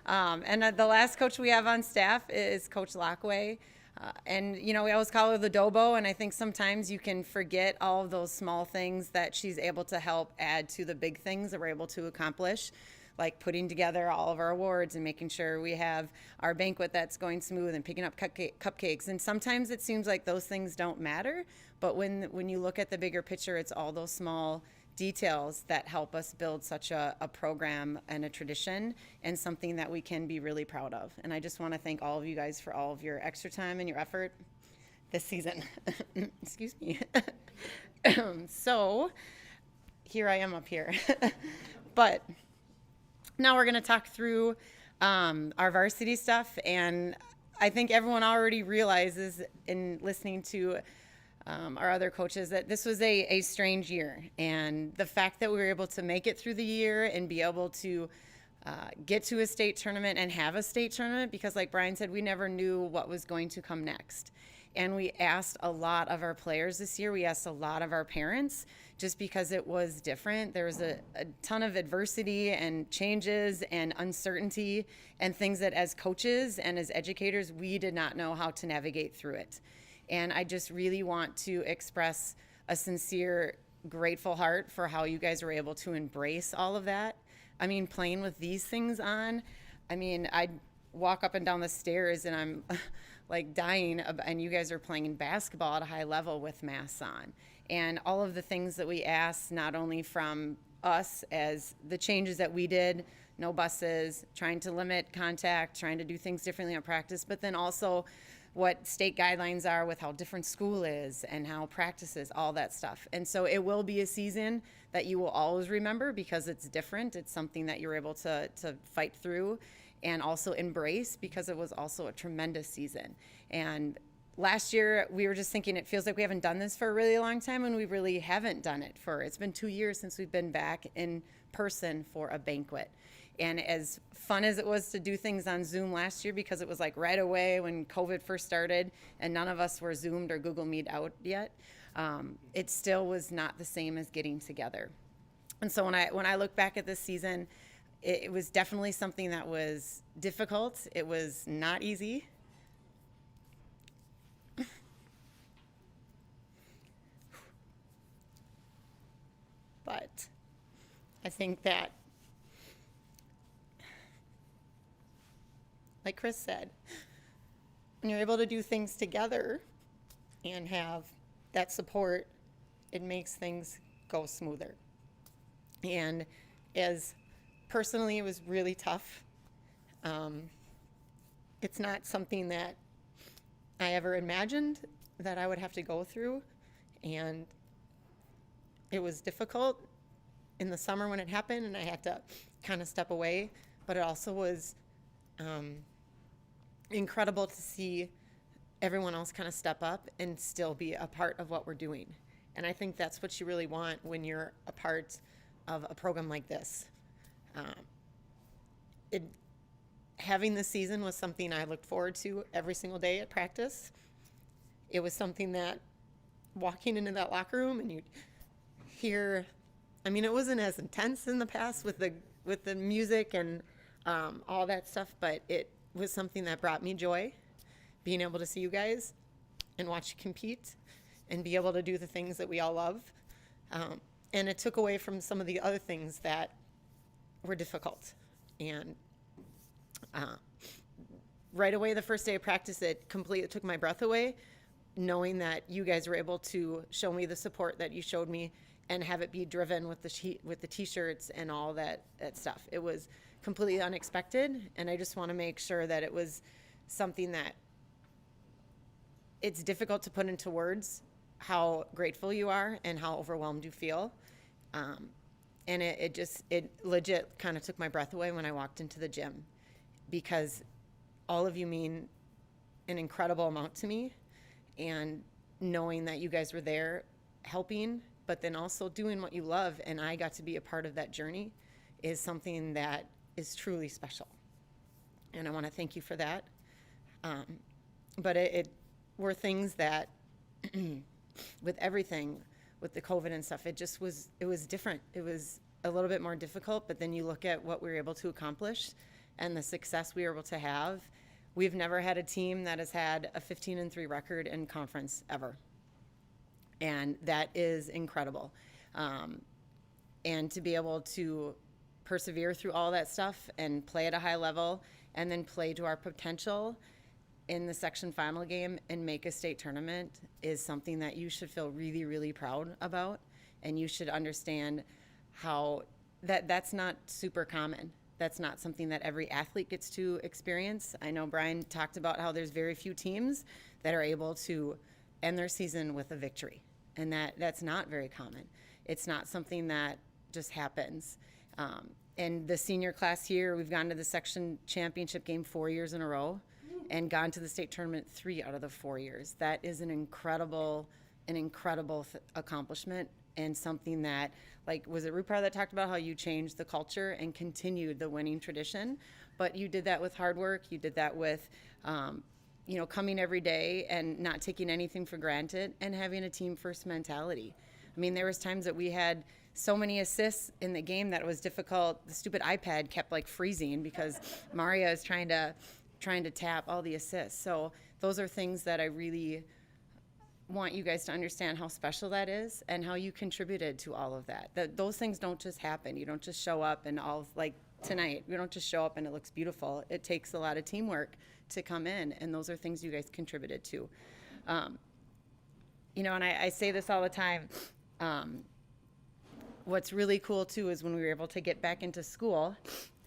and the last coach we have on staff is Coach Lockway. And, we always call her the Dobo, and I think sometimes you can forget all of those small things that she's able to help add to the big things that we're able to accomplish, like putting together all of our awards and making sure we have our banquet that's going smooth and picking up cupcakes. And sometimes it seems like those things don't matter, but when you look at the bigger picture, it's all those small details that help us build such a program and a tradition, and something that we can be really proud of. And I just want to thank all of you guys for all of your extra time and your effort this season. Excuse me. So here I am up here. But now we're going to talk through our varsity stuff, and I think everyone already realizes in listening to our other coaches that this was a strange year, and the fact that we were able to make it through the year and be able to get to a state tournament and have a state tournament, because like Brian said, we never knew what was going to come next. And we asked a lot of our players this year. We asked a lot of our parents, just because it was different. There was a ton of adversity and changes and uncertainty and things that as coaches and as educators, we did not know how to navigate through it. And I just really want to express a sincere, grateful heart for how you guys were able to embrace all of that. I mean, playing with these things on, I'd walk up and down the stairs and I'm like dying, and you guys are playing basketball at a high level with masks on. And all of the things that we asked, not only from us as the changes that we did, no buses, trying to limit contact, trying to do things differently at practice, but then also what state guidelines are with how different school is and how practices, all that stuff. And so it will be a season that you will always remember because it's different. It's something that you're able to fight through and also embrace, because it was also a tremendous season. And last year we were just thinking, it feels like we haven't done this for a really long time, and we really haven't done it it's been 2 years since we've been back in person for a banquet. And as fun as it was to do things on Zoom last year, because it was like right away when COVID first started and none of us were Zoomed or Google Meet out yet, it still was not the same as getting together. And so when I look back at this season, it was definitely something that was difficult. It was not easy. But I think that, like Chris said, when you're able to do things together and have that support, it makes things go smoother. And as personally, it was really tough. It's not something that I ever imagined that I would have to go through, and it was difficult in the summer when it happened, and I had to kind of step away, but it also was incredible to see everyone else kind of step up and still be a part of what we're doing. And I think that's what you really want when you're a part of a program like this. It having this season was something I looked forward to every single day at practice. It was something that walking into that locker room and you'd hear, I mean, it wasn't as intense in the past with the music and all that stuff, but it was something that brought me joy, being able to see you guys and watch you compete and be able to do the things that we all love. And it took away from some of the other things that were difficult. And right away, the first day of practice, it completely took my breath away, knowing that you guys were able to show me the support that you showed me and have it be driven with the t-shirts and all that stuff. It was completely unexpected, and I just want to make sure that it was something that it's difficult to put into words how grateful you are and how overwhelmed you feel. And it legit kind of took my breath away when I walked into the gym, because all of you mean an incredible amount to me, and knowing that you guys were there helping, but then also doing what you love, and I got to be a part of that journey, is something that is truly special. And I want to thank you for that. But it were things that with everything, with the COVID and stuff, it was different. It was a little bit more difficult, but then you look at what we were able to accomplish and the success we were able to have. We've never had a team that has had a 15-3 record in conference ever. And that is incredible. And to be able to persevere through all that stuff and play at a high level and then play to our potential in the section final game and make a state tournament is something that you should feel really, really proud about. And you should understand how that's not super common. That's not something that every athlete gets to experience. I know Brian talked about how there's very few teams that are able to end their season with a victory. And that's not very common. It's not something that just happens. And the senior class here, we've gone to the section championship game 4 years in a row and gone to the state tournament 3 out of the 4 years. That is an incredible accomplishment, and something that, like, was it Rupar that talked about how you changed the culture and continued the winning tradition? But you did that with hard work. You did that with, coming every day and not taking anything for granted and having a team first mentality. I mean, there was times that we had so many assists in the game that it was difficult. The stupid iPad kept like freezing because Maria is trying to tap all the assists. So those are things that I really want you guys to understand how special that is and how you contributed to all of that. Those things don't just happen. You don't just show up and all, like tonight, we don't just show up and it looks beautiful. It takes a lot of teamwork to come in, and those are things you guys contributed to. And I say this all the time. What's really cool too is when we were able to get back into school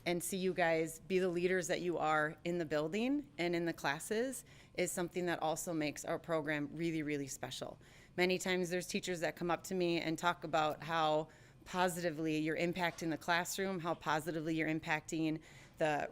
and see you guys be the leaders that you are in the building and in the classes is something that also makes our program really, really special. Many times there's teachers that come up to me and talk about how positively you're impacting the classroom, how positively you're impacting the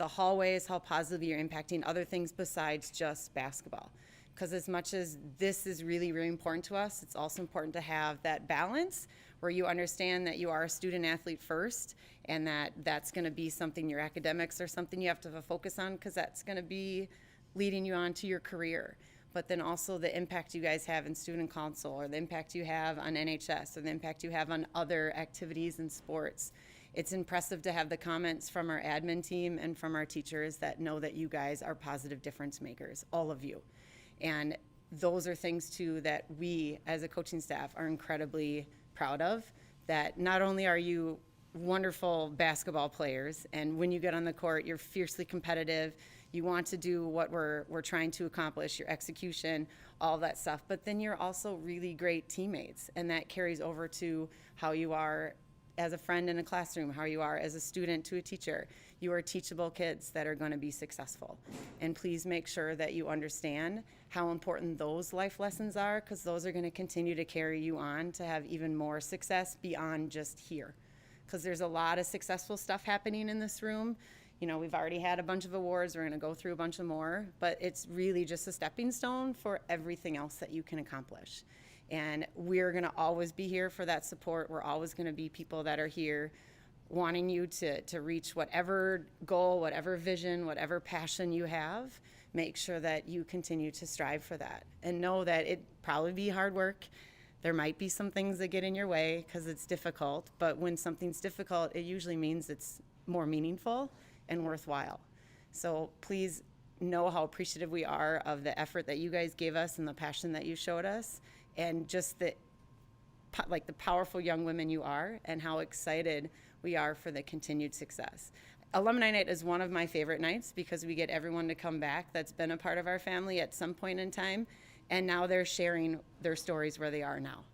hallways, how positively you're impacting other things besides just basketball. Because as much as this is really, really important to us, it's also important to have that balance where you understand that you are a student athlete first, and that's going to be something, your academics are something you have to have a focus on, because that's going to be leading you on to your career. But then also the impact you guys have in student council, or the impact you have on NHS, or the impact you have on other activities and sports. It's impressive to have the comments from our admin team and from our teachers that know that you guys are positive difference makers, all of you. And those are things too that we as a coaching staff are incredibly proud of, that not only are you wonderful basketball players, and when you get on the court, you're fiercely competitive, you want to do what we're trying to accomplish, your execution, all that stuff, but then you're also really great teammates, and that carries over to how you are as a friend in a classroom, how you are as a student to a teacher. You are teachable kids that are going to be successful. And please make sure that you understand how important those life lessons are, because those are going to continue to carry you on to have even more success beyond just here. Because there's a lot of successful stuff happening in this room. You know, we've already had a bunch of awards. We're going to go through a bunch of more, but it's really just a stepping stone for everything else that you can accomplish. And we're going to always be here for that support. We're always going to be people that are here wanting you to reach whatever goal, whatever vision, whatever passion you have. Make sure that you continue to strive for that, and know that it probably be hard work. There might be some things that get in your way because it's difficult, but when something's difficult, it usually means it's more meaningful and worthwhile. So please know how appreciative we are of the effort that you guys gave us and the passion that you showed us, and just the powerful young women you are, and how excited we are for the continued success. Alumni Night is one of my favorite nights because we get everyone to come back that's been a part of our family at some point in time, and now they're sharing their stories where they are now.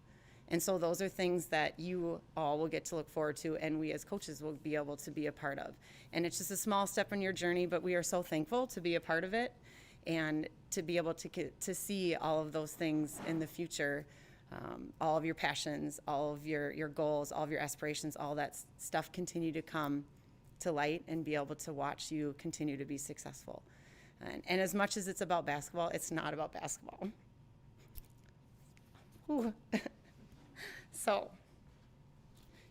And so those are things that you all will get to look forward to, and we as coaches will be able to be a part of. And it's just a small step in your journey, but we are so thankful to be a part of it and to be able to see all of those things in the future. All of your passions, all of your goals, all of your aspirations, all that stuff continue to come to light, and be able to watch you continue to be successful. And as much as it's about basketball, it's not about basketball. Ooh. So,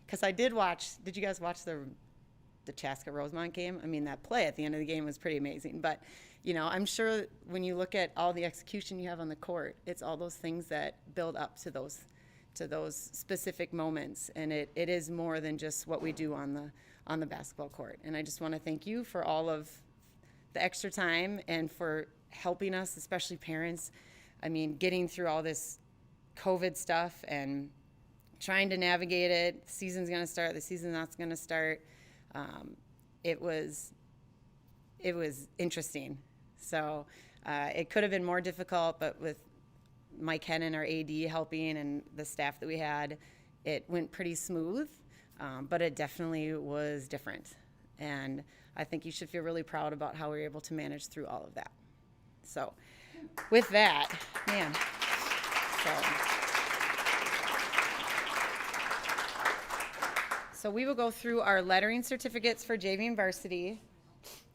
because I did you guys watch the Chaska Rosemont game? I mean, that play at the end of the game was pretty amazing. But, you know, I'm sure when you look at all the execution you have on the court, it's all those things that build up to those specific moments. And it is more than just what we do on the basketball court. And I just want to thank you for all of the extra time and for helping us, especially parents. I mean, getting through all this COVID stuff and trying to navigate it. The season's going to start. The season's not going to start. It was interesting. So it could have been more difficult, but with Mike Hennon, our AD, helping, and the staff that we had, it went pretty smooth. But it definitely was different. And I think you should feel really proud about how we were able to manage through all of that. So with that, man. So we will go through our lettering certificates for JV and varsity.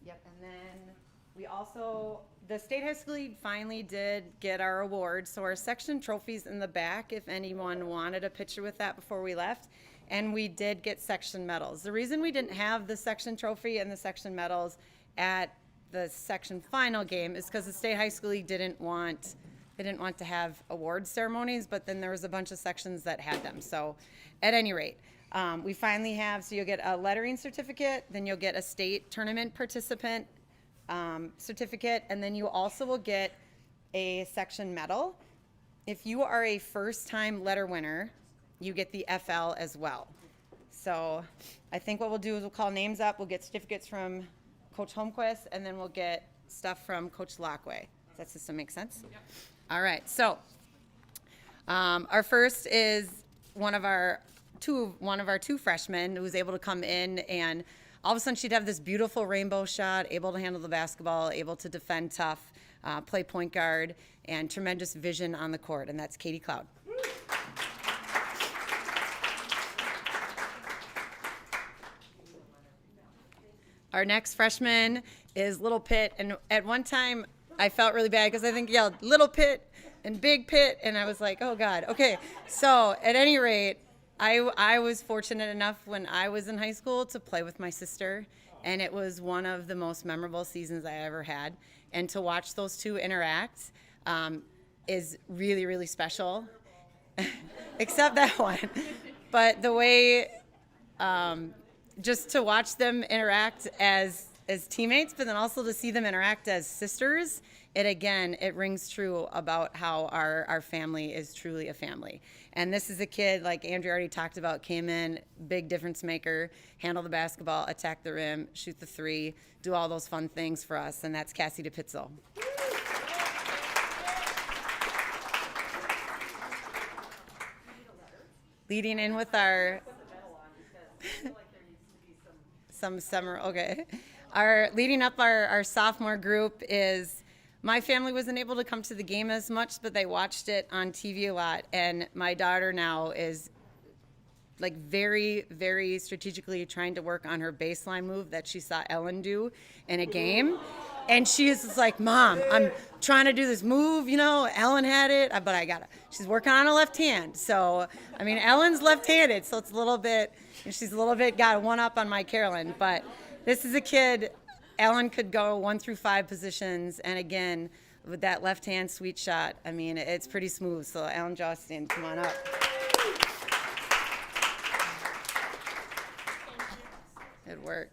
Yep, and then we also, the State High School League finally did get our awards. So our section trophies in the back, if anyone wanted a picture with that before we left. And we did get section medals. The reason we didn't have the section trophy and the section medals at the section final game is because the State High School League didn't want to have award ceremonies, but then there was a bunch of sections that had them. So at any rate, we finally have, so you'll get a lettering certificate, then you'll get a state tournament participant certificate, and then you also will get a section medal. If you are a first-time letter winner, you get the FL as well. So I think what we'll do is we'll call names up, we'll get certificates from Coach Holmquist, and then we'll get stuff from Coach Lockway. Does that system make sense? Yep. All right, so our first is one of our two freshmen who was able to come in, and all of a sudden she'd have this beautiful rainbow shot, able to handle the basketball, able to defend tough, play point guard, and tremendous vision on the court, and that's Katie Cloud. Our next freshman is Little Pitt, and at one time I felt really bad because I think yelled Little Pitt and Big Pitt, and I was like, oh God. Okay, so at any rate, I was fortunate enough when I was in high school to play with my sister, and it was one of the most memorable seasons I ever had. And to watch those two interact is really, really special, except that one. But the way, just to watch them interact as teammates, but then also to see them interact as sisters, it rings true about how our family is truly a family. And this is a kid, like Andrea already talked about, came in, big difference maker, handle the basketball, attack the rim, shoot the three, do all those fun things for us, and that's Cassie DePizzo. Leading in with our some summer, okay. Leading up our sophomore group is my family wasn't able to come to the game as much, but they watched it on TV a lot. And my daughter now is like very, very strategically trying to work on her baseline move that she saw Ellen do in a game. And she is just like, Mom, I'm trying to do this move, Ellen had it, but she's working on her left hand. So, I mean, Ellen's left-handed, so it's she's a little bit got one up on my Carolyn. But this is a kid, Ellen could go 1 through 5 positions. And again, with that left-hand sweet shot, I mean, it's pretty smooth. So, Ellen Jostin, come on up. Good work.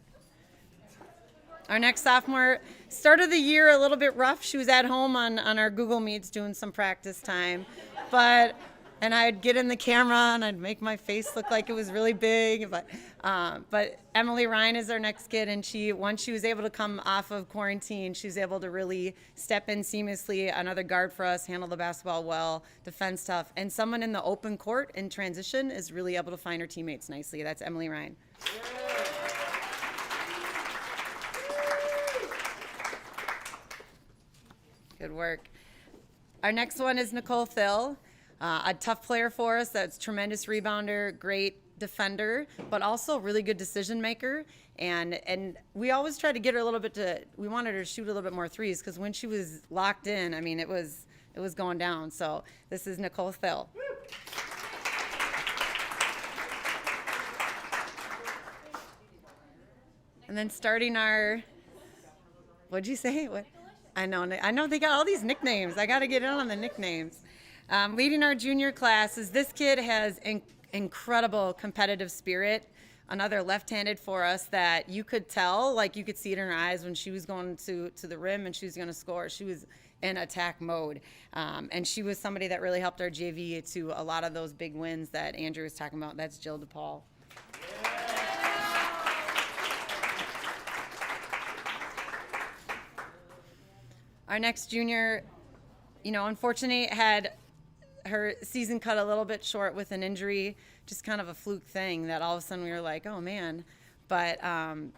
Our next sophomore started the year a little bit rough. She was at home on our Google Meets doing some practice time. And I'd get in the camera and I'd make my face look like it was really big. But Emily Ryan is our next kid, and once she was able to come off of quarantine, she was able to really step in seamlessly, another guard for us, handle the basketball well, defend tough. And someone in the open court in transition is really able to find her teammates nicely. That's Emily Ryan. Good work. Our next one is Nicole Thill, a tough player for us. That's tremendous rebounder, great defender, but also really good decision maker. And we always try to get her a little bit we wanted her to shoot a little bit more threes, because when she was locked in, I mean, it was going down. So this is Nicole Thill. And then starting what'd you say? What? I know they got all these nicknames. I got to get in on the nicknames. Leading our junior class is this kid has incredible competitive spirit. Another left-handed for us that you could tell, like you could see it in her eyes when she was going to the rim and she was going to score. She was in attack mode. And she was somebody that really helped our JV to a lot of those big wins that Andrew was talking about. That's Jill DePaul. Our next junior, unfortunately had her season cut a little bit short with an injury, just kind of a fluke thing that all of a sudden we were like, oh man. But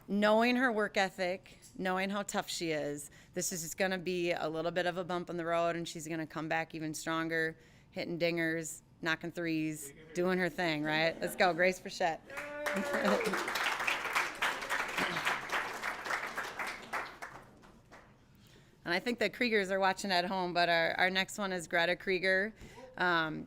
knowing her work ethic, knowing how tough she is, this is just going to be a little bit of a bump in the road, and she's going to come back even stronger, hitting dingers, knocking threes, doing her thing, right? Let's go, Grace Frechette. And I think the Kriegers are watching at home, but our next one is Greta Krieger. And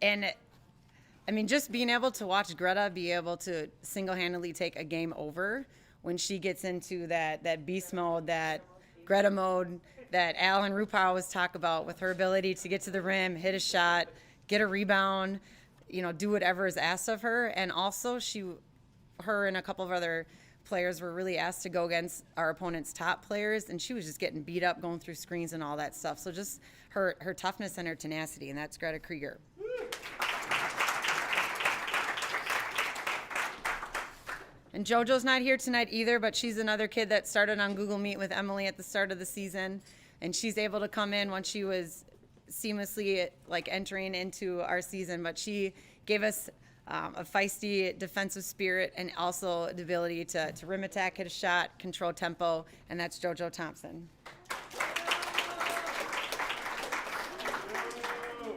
I mean, just being able to watch Greta be able to single-handedly take a game over when she gets into that beast mode, that Greta mode that Alan Rupa always talk about, with her ability to get to the rim, hit a shot, get a rebound, do whatever is asked of her. And also her and a couple of other players were really asked to go against our opponent's top players, and she was just getting beat up, going through screens and all that stuff. So just her toughness and her tenacity, and that's Greta Krieger. And JoJo's not here tonight either, but she's another kid that started on Google Meet with Emily at the start of the season, and she's able to come in once she was seamlessly entering into our season. But she gave us a feisty defensive spirit, and also the ability to rim attack, hit a shot, control tempo, and that's JoJo Thompson.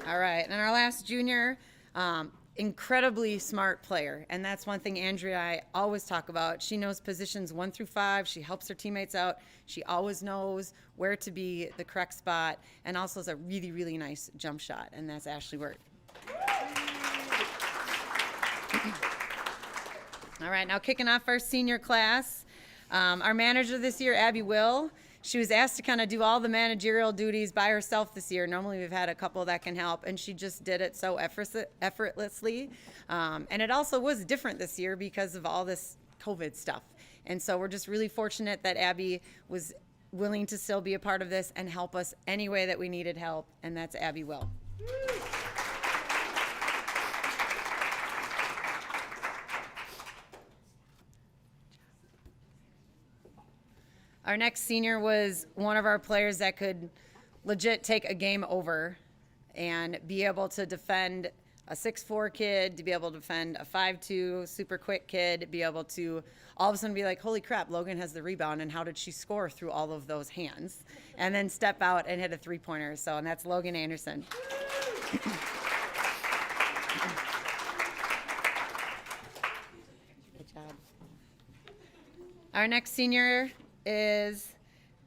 All right, and our last junior, incredibly smart player, and that's one thing Andrea and I always talk about. She knows positions 1 through 5. She helps her teammates out. She always knows where to be the correct spot, and also has a really, really nice jump shot, and that's Ashley Wirt. All right, now kicking off our senior class, our manager this year, Abby Will. She was asked to kind of do all the managerial duties by herself this year. Normally we've had a couple that can help, and she just did it so effortlessly. And it also was different this year because of all this COVID stuff. And so we're just really fortunate that Abby was willing to still be a part of this and help us any way that we needed help, and that's Abby Will. Our next senior was one of our players that could legit take a game over and be able to defend a 6'4" kid to be able to defend a 5'2" super quick kid, be able to all of a sudden be like, holy crap, Logan has the rebound, and how did she score through all of those hands? And then step out and hit a three-pointer. So, and that's Logan Anderson. Good job. Our next senior is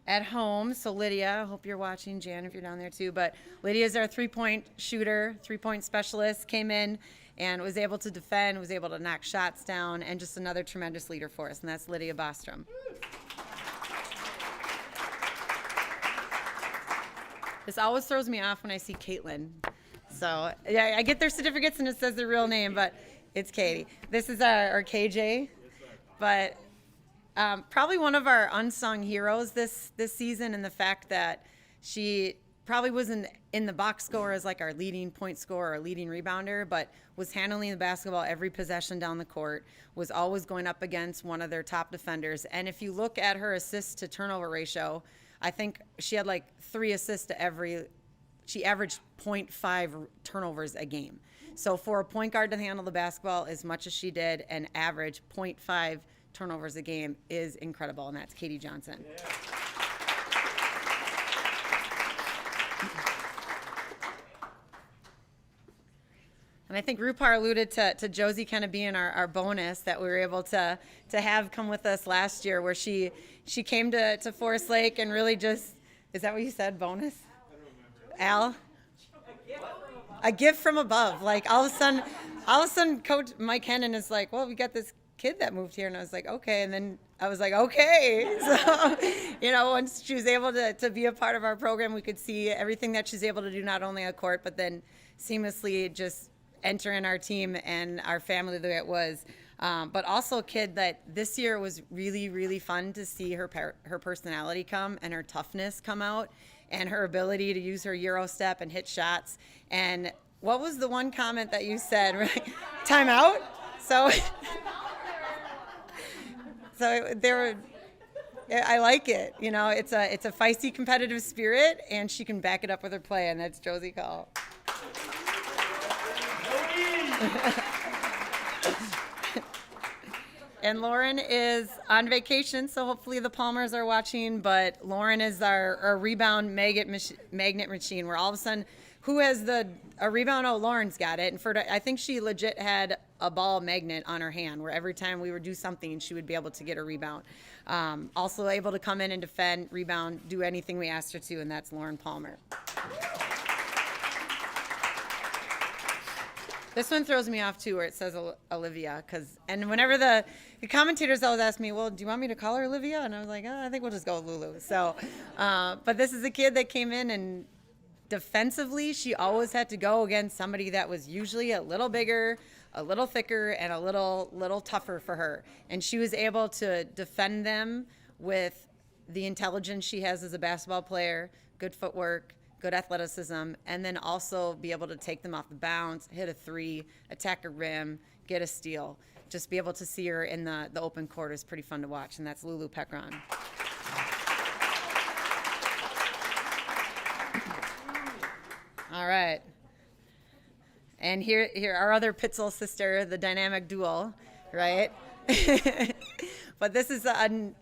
at home. So Lydia, I hope you're watching. Jan, if you're down there too. But Lydia's our three-point shooter, three-point specialist, came in and was able to defend, was able to knock shots down, and just another tremendous leader for us, and that's Lydia Bostrom. This always throws me off when I see Caitlin. So yeah, I get their certificates and it says their real name, but it's Katie. This is our KJ. But probably one of our unsung heroes this season, and the fact that she probably wasn't in the box score as like our leading point scorer or leading rebounder, but was handling the basketball every possession down the court, was always going up against one of their top defenders. And if you look at her assist to turnover ratio, I think she had like 3 assists to every, she averaged 0.5 turnovers a game. So for a point guard to handle the basketball as much as she did and average 0.5 turnovers a game is incredible, and that's Katie Johnson. Yeah. And I think Rupar alluded to Josie kind of being our bonus that we were able to have come with us last year, where she came to Forest Lake and really just, is that what you said, bonus? Al? A gift from above. Like all of a sudden Coach Mike Hennon is like, well, we got this kid that moved here, and I was like, okay. And then I was like, okay. So, you know, once she was able to be a part of our program, we could see everything that she's able to do, not only on court, but then seamlessly just enter in our team and our family the way it was. But also a kid that this year was really, really fun to see her personality come and her toughness come out and her ability to use her Euro step and hit shots. And what was the one comment that you said? Right? Timeout? So I like it. You know, it's a feisty competitive spirit, and she can back it up with her play, and that's Josie Call. And Lauren is on vacation, so hopefully the Palmers are watching, but Lauren is our rebound magnet machine, where all of a sudden, who has a rebound? Oh, Lauren's got it. And I think she legit had a ball magnet on her hand, where every time we would do something, she would be able to get a rebound. Also able to come in and defend, rebound, do anything we asked her to, and that's Lauren Palmer. This one throws me off too, where it says Olivia, and whenever the commentators always ask me, well, do you want me to call her Olivia? And I was like, oh, I think we'll just go with Lulu. So, but this is a kid that came in, and defensively, she always had to go against somebody that was usually a little bigger, a little thicker, and a little tougher for her. And she was able to defend them with the intelligence she has as a basketball player, good footwork, good athleticism, and then also be able to take them off the bounce, hit a three, attack a rim, get a steal. Just be able to see her in the open court is pretty fun to watch, and that's Lulu Pekron. All right. And here our other Pitzel sister, the dynamic duel, right? But this is a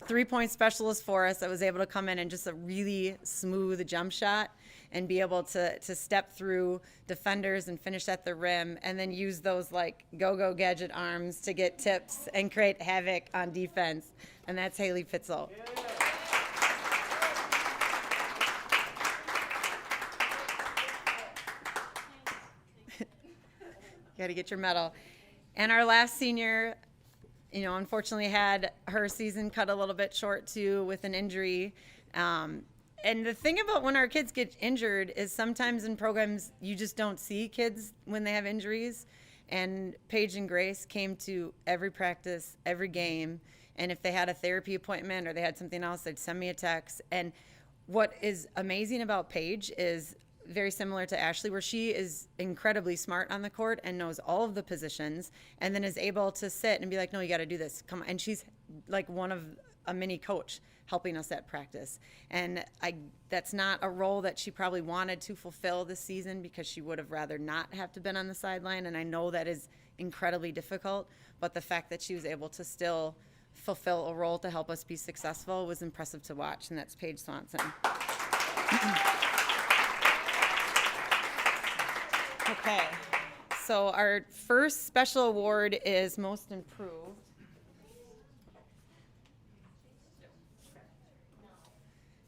three-point specialist for us that was able to come in and just a really smooth jump shot and be able to step through defenders and finish at the rim, and then use those like go-go gadget arms to get tips and create havoc on defense. And that's Haley Pitzel. You got to get your medal. And our last senior, you know, unfortunately had her season cut a little bit short too with an injury. And the thing about when our kids get injured is sometimes in programs you just don't see kids when they have injuries. And Paige and Grace came to every practice, every game. And if they had a therapy appointment or they had something else, they'd send me a text. And what is amazing about Paige is very similar to Ashley, where she is incredibly smart on the court and knows all of the positions, and then is able to sit and be like, no, you got to do this. Come on. And she's like one of a mini coach helping us at practice. And that's not a role that she probably wanted to fulfill this season because she would have rather not have to been on the sideline. And I know that is incredibly difficult, but the fact that she was able to still fulfill a role to help us be successful was impressive to watch. And that's Paige Swanson. Okay, so our first special award is Most Improved.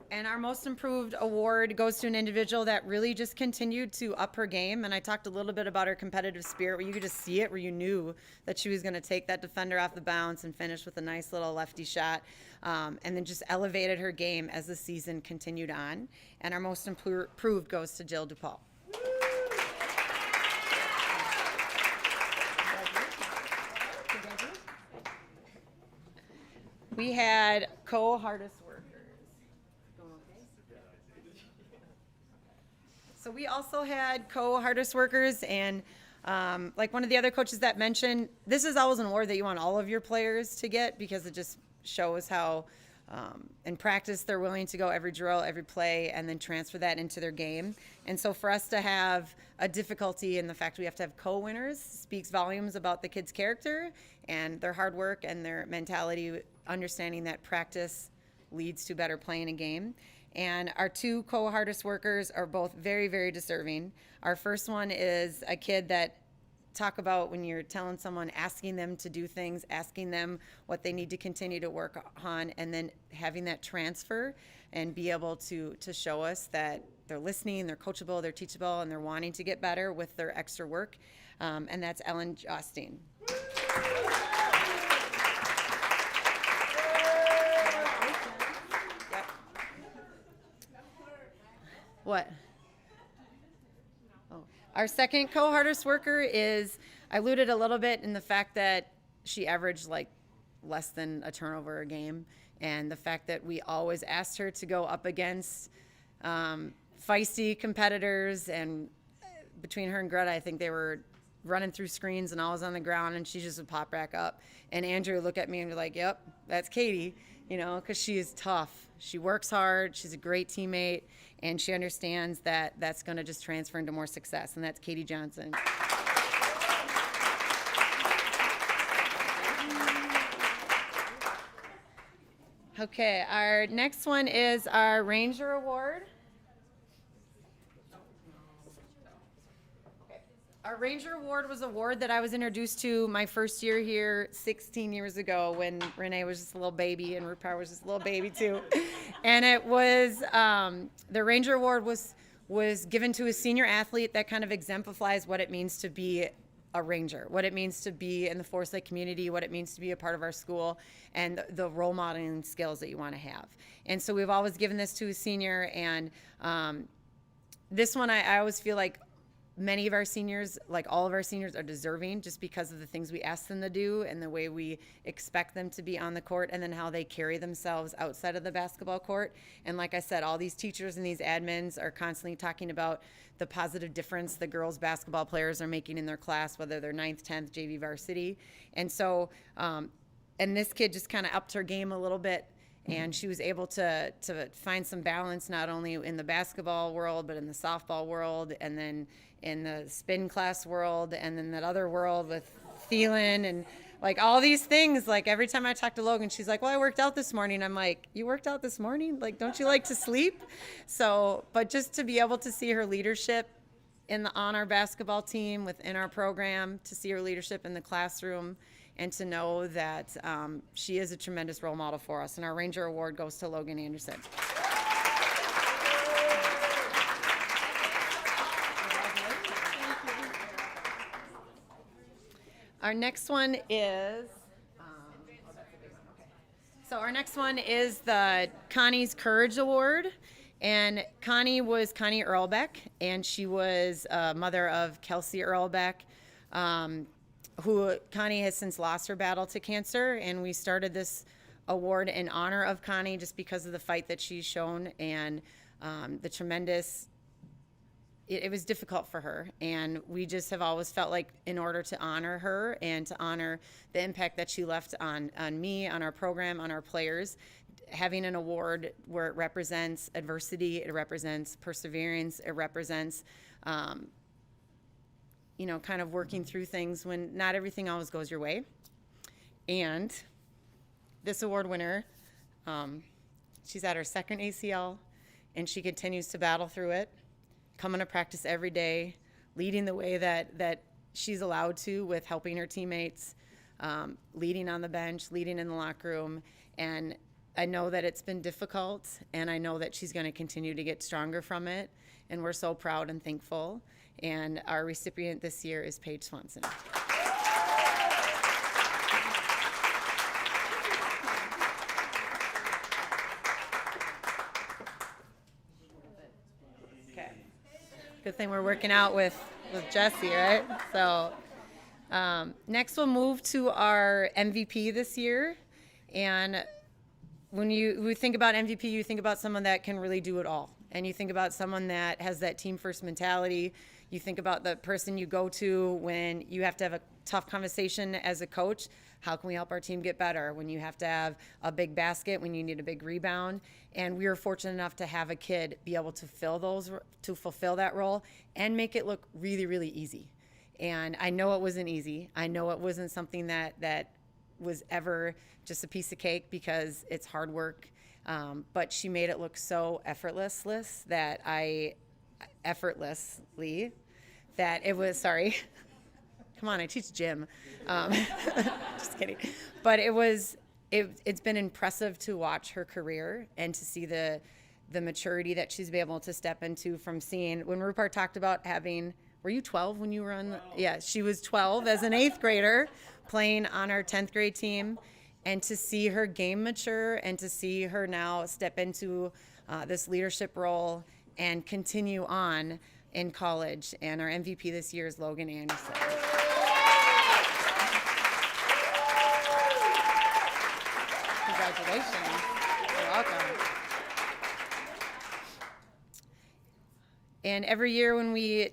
And our Most Improved award goes to an individual that really just continued to up her game. And I talked a little bit about her competitive spirit, where you could just see it, where you knew that she was going to take that defender off the bounce and finish with a nice little lefty shot. And then just elevated her game as the season continued on. And our Most Improved goes to Jill DePaul. We had co-hardest workers. So we also had co-hardest workers, and like one of the other coaches that mentioned, this is always an award that you want all of your players to get because it just shows how in practice they're willing to go every drill, every play, and then transfer that into their game. And so for us to have a difficulty in the fact we have to have co-winners speaks volumes about the kids' character and their hard work and their mentality, understanding that practice leads to better playing a game. And our two co-hardest workers are both very, very deserving. Our first one is a kid that talk about when you're telling someone, asking them to do things, asking them what they need to continue to work on, and then having that transfer and be able to show us that they're listening, they're coachable, they're teachable, and they're wanting to get better with their extra work. And that's Ellen Jostine. What? Oh. Our second co-hardest worker is, I alluded a little bit in the fact that she averaged like less than a turnover a game, and the fact that we always asked her to go up against feisty competitors, and between her and Greta, I think they were running through screens and always on the ground, and she just would pop back up. And Andrew would look at me and be like, yep, that's Katie, because she is tough. She works hard, she's a great teammate, and she understands that that's going to just transfer into more success, and that's Katie Johnson. Okay, our next one is our Ranger Award. Our Ranger Award was an award that I was introduced to my first year here 16 years ago when Renee was just a little baby and Rupar was just a little baby too. And it was, the Ranger Award was given to a senior athlete that kind of exemplifies what it means to be a Ranger, what it means to be in the Forest Lake community, what it means to be a part of our school, and the role modeling skills that you want to have. And so we've always given this to a senior, and this one I always feel like many of our seniors, like all of our seniors, are deserving just because of the things we ask them to do and the way we expect them to be on the court, and then how they carry themselves outside of the basketball court. And like I said, all these teachers and these admins are constantly talking about the positive difference the girls basketball players are making in their class, whether they're 9th, 10th, JV varsity. And so, and this kid just kind of upped her game a little bit, and she was able to find some balance not only in the basketball world, but in the softball world, and then in the spin class world, and then that other world with Thielen, and like all these things. Like every time I talk to Logan, she's like, well, I worked out this morning. I'm like, you worked out this morning? Like, don't you like to sleep? So, but just to be able to see her leadership on our basketball team, within our program, to see her leadership in the classroom, and to know that she is a tremendous role model for us. And our Ranger Award goes to Logan Anderson. Our next one is, so our next one is the Connie's Courage Award. And Connie was Connie Earlbeck, and she was mother of Kelsey Earlbeck, who Connie has since lost her battle to cancer. And we started this award in honor of Connie just because of the fight that she's shown, and the tremendous it was difficult for her, and we just have always felt like in order to honor her and to honor the impact that she left on me, on our program, on our players, having an award where it represents adversity, it represents perseverance, it represents kind of working through things when not everything always goes your way. And this award winner, she's at her second ACL, and she continues to battle through it, coming to practice every day, leading the way that she's allowed to with helping her teammates, leading on the bench, leading in the locker room. And I know that it's been difficult, and I know that she's going to continue to get stronger from it. And we're so proud and thankful. And our recipient this year is Paige Swanson. Okay. Good thing we're working out with Jesse, right? So next we'll move to our MVP this year. And when you think about MVP, you think about someone that can really do it all. And you think about someone that has that team first mentality. You think about the person you go to when you have to have a tough conversation as a coach. How can we help our team get better? When you have to have a big basket, when you need a big rebound. And we were fortunate enough to have a kid be able to fulfill that role and make it look really, really easy. And I know it wasn't easy. I know it wasn't something that was ever just a piece of cake, because it's hard work. But she made it look so effortlessly that it was, sorry. Come on, I teach gym. Just kidding. But it's been impressive to watch her career and to see the maturity that she's been able to step into from seeing, when Rupert talked about were you 12 when you were on yeah, she was 12 as an 8th grader playing on our 10th grade team. And to see her game mature and to see her now step into this leadership role and continue on in college. And our MVP this year is Logan Anderson. Congratulations. You're welcome. And every year when we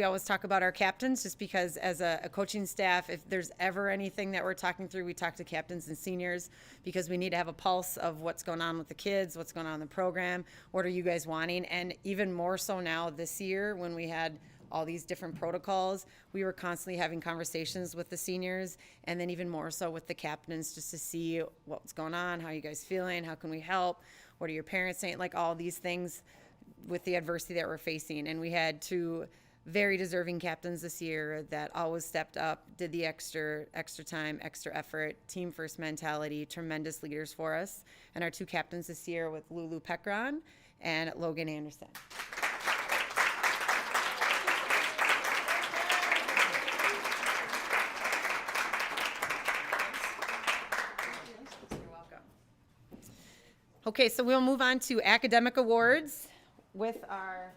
always talk about our captains, just because as a coaching staff, if there's ever anything that we're talking through, we talk to captains and seniors, because we need to have a pulse of what's going on with the kids, what's going on in the program, what are you guys wanting? And even more so now this year when we had all these different protocols, we were constantly having conversations with the seniors, and then even more so with the captains, just to see what's going on, how are you guys feeling, how can we help, what are your parents saying, like all these things with the adversity that we're facing. And we had 2 very deserving captains this year that always stepped up, did the extra time, extra effort, team first mentality, tremendous leaders for us. And our 2 captains this year with Lulu Pekron and Logan Anderson. You're welcome. Okay, so we'll move on to academic awards. With our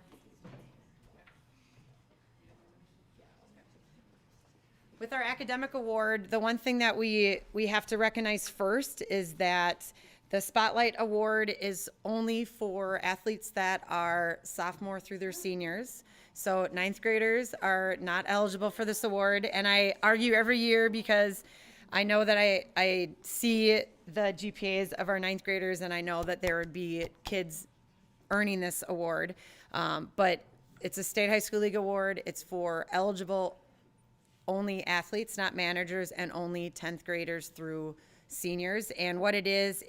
academic award, the one thing that we have to recognize first is that the Spotlight Award is only for athletes that are sophomore through their seniors. So 9th graders are not eligible for this award. And I argue every year, because I know that I see the GPAs of our 9th graders, and I know that there would be kids earning this award, but it's a state high school league award. It's for eligible only athletes, not managers, and only 10th graders through seniors. And what it is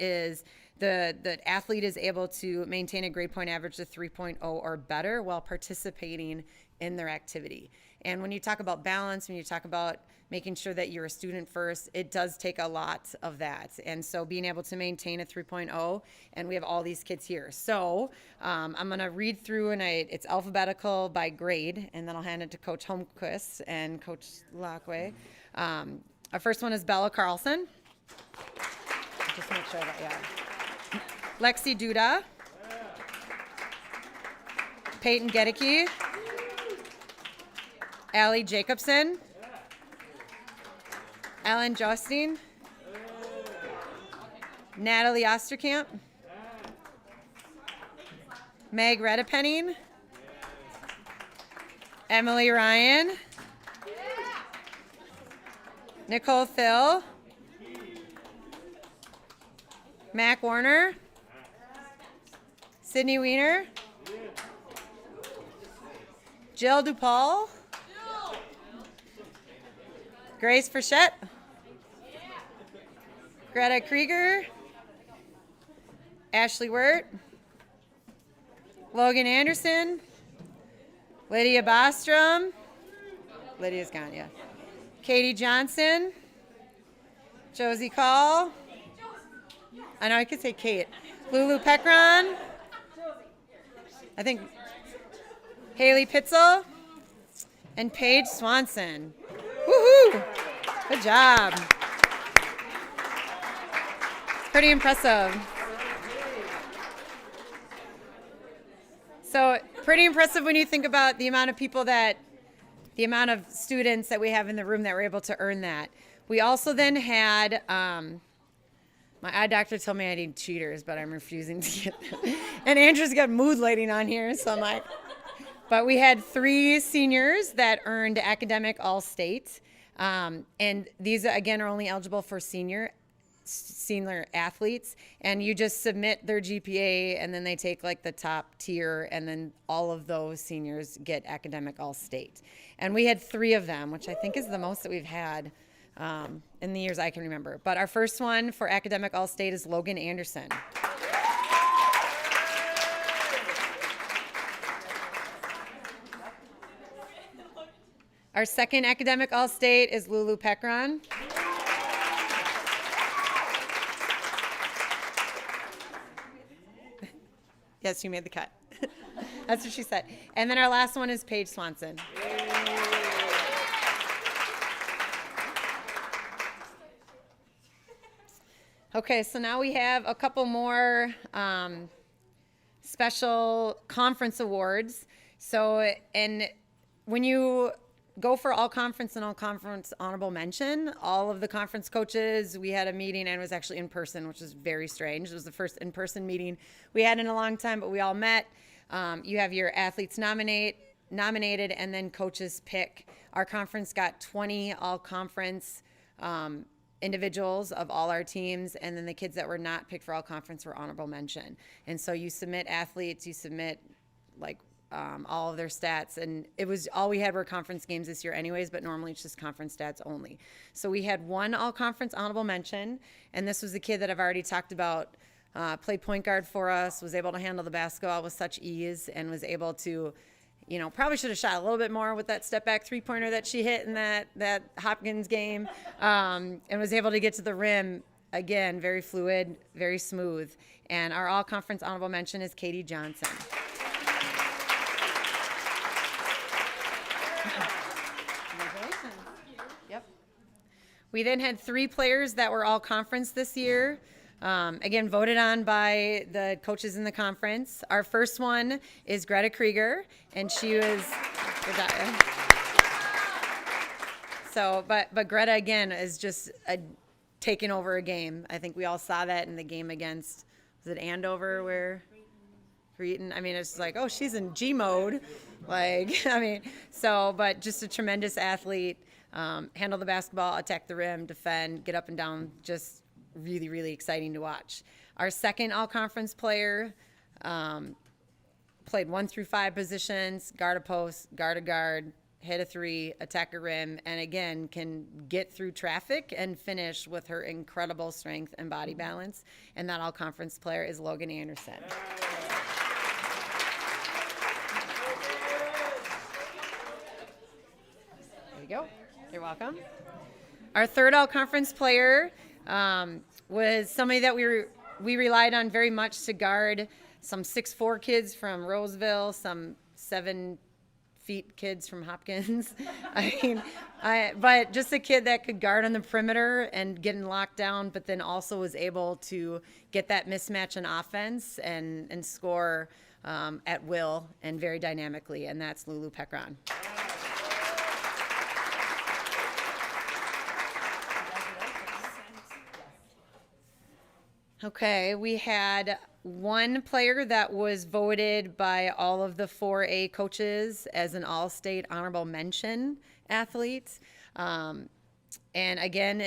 the athlete is able to maintain a grade point average of 3.0 or better while participating in their activity. And when you talk about balance, when you talk about making sure that you're a student first, it does take a lot of that. And so being able to maintain a 3.0, and we have all these kids here. So I'm going to read through, and it's alphabetical by grade, and then I'll hand it to Coach Holmquist and Coach Lockway. Our first one is Bella Carlson. Just make sure that, yeah. Lexi Duda. Peyton Gedicke. Allie Jacobson. Ellen Jostine. Natalie Osterkamp. Meg Redepenning. Emily Ryan. Nicole Phil. Mac Warner. Sydney Weiner. Jill DuPaul. Grace Frechette. Greta Krieger. Ashley Wirt. Logan Anderson. Lydia Bostrom. Lydia's gone, yeah. Katie Johnson. Josie Call. I know I could say Kate. Lulu Peckron. I think Haley Pitzel. And Paige Swanson. Woohoo! Good job. Pretty impressive. So pretty impressive when you think about the amount of students that we have in the room that were able to earn that. We also then had, my eye doctor told me I need cheaters, but I'm refusing to get them. And Andrew's got mood lighting on here, so I'm like, but we had 3 seniors that earned academic all-state. And these, again, are only eligible for senior athletes, and you just submit their GPA, and then they take like the top tier, and then all of those seniors get academic all-state. And we had 3 of them, which I think is the most that we've had in the years I can remember. But our first one for academic all-state is Logan Anderson. Our second academic all-state is Lulu Peckron. Yes, you made the cut. That's what she said. And then our last one is Paige Swanson. Okay, so now we have a couple more special conference awards. So, and when you go for all conference and all conference honorable mention, all of the conference coaches, we had a meeting, and it was actually in person, which was very strange. It was the first in-person meeting we had in a long time, but we all met. You have your athletes nominated, and then coaches pick. Our conference got 20 all-conference individuals of all our teams, and then the kids that were not picked for all conference were honorable mention. And so you submit athletes, you submit like all of their stats, and it was all we had were conference games this year anyways, but normally it's just conference stats only. So we had 1 all-conference honorable mention, and this was the kid that I've already talked about, played point guard for us, was able to handle the basketball with such ease, and was able to, probably should have shot a little bit more with that step-back three-pointer that she hit in that Hopkins game, and was able to get to the rim, again, very fluid, very smooth. And our all-conference honorable mention is Katie Johnson. Yep. We then had 3 players that were all conference this year. Again, voted on by the coaches in the conference. Our first one is Greta Krieger, and she was so. But Greta again is just taking over a game. I think we all saw that in the game against, was it Andover where? Cretan. I mean, it's like, oh, she's in G mode. Like, I mean, so, but just a tremendous athlete. Handle the basketball, attack the rim, defend, get up and down. Just really, really exciting to watch. Our second all-conference player played 1 through 5 positions, guard a post, guard a guard, hit a 3, attack a rim, and again, can get through traffic and finish with her incredible strength and body balance. And that all-conference player is Logan Anderson. There you go. You're welcome. Our third all-conference player was somebody that we relied on very much to guard some 6'4" kids from Roseville, some 7 feet kids from Hopkins. But just a kid that could guard on the perimeter and get in lockdown, but then also was able to get that mismatch in offense and score at will and very dynamically, and that's Lulu Peckron. Okay, we had one player that was voted by all of the 4A coaches as an all-state honorable mention athlete. And again,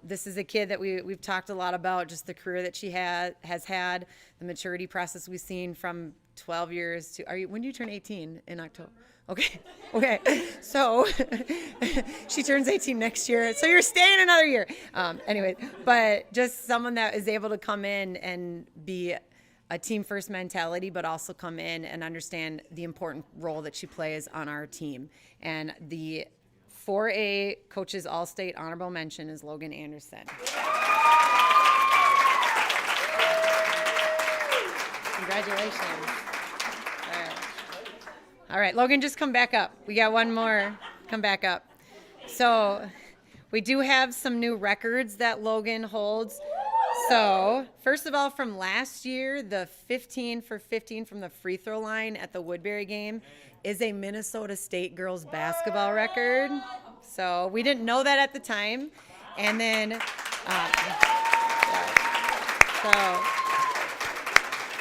this is a kid that we've talked a lot about, just the career that she has had, the maturity process we've seen from 12 years to, when do you turn 18? In October? Okay. So she turns 18 next year. So you're staying another year. Anyway, but just someone that is able to come in and be a team first mentality, but also come in and understand the important role that she plays on our team. And the 4A coaches all-state honorable mention is Logan Anderson. Congratulations. All right, Logan, just come back up. We got one more. Come back up. So we do have some new records that Logan holds. So first of all, from last year, the 15 for 15 from the free throw line at the Woodbury game is a Minnesota State girls basketball record. So we didn't know that at the time. And then,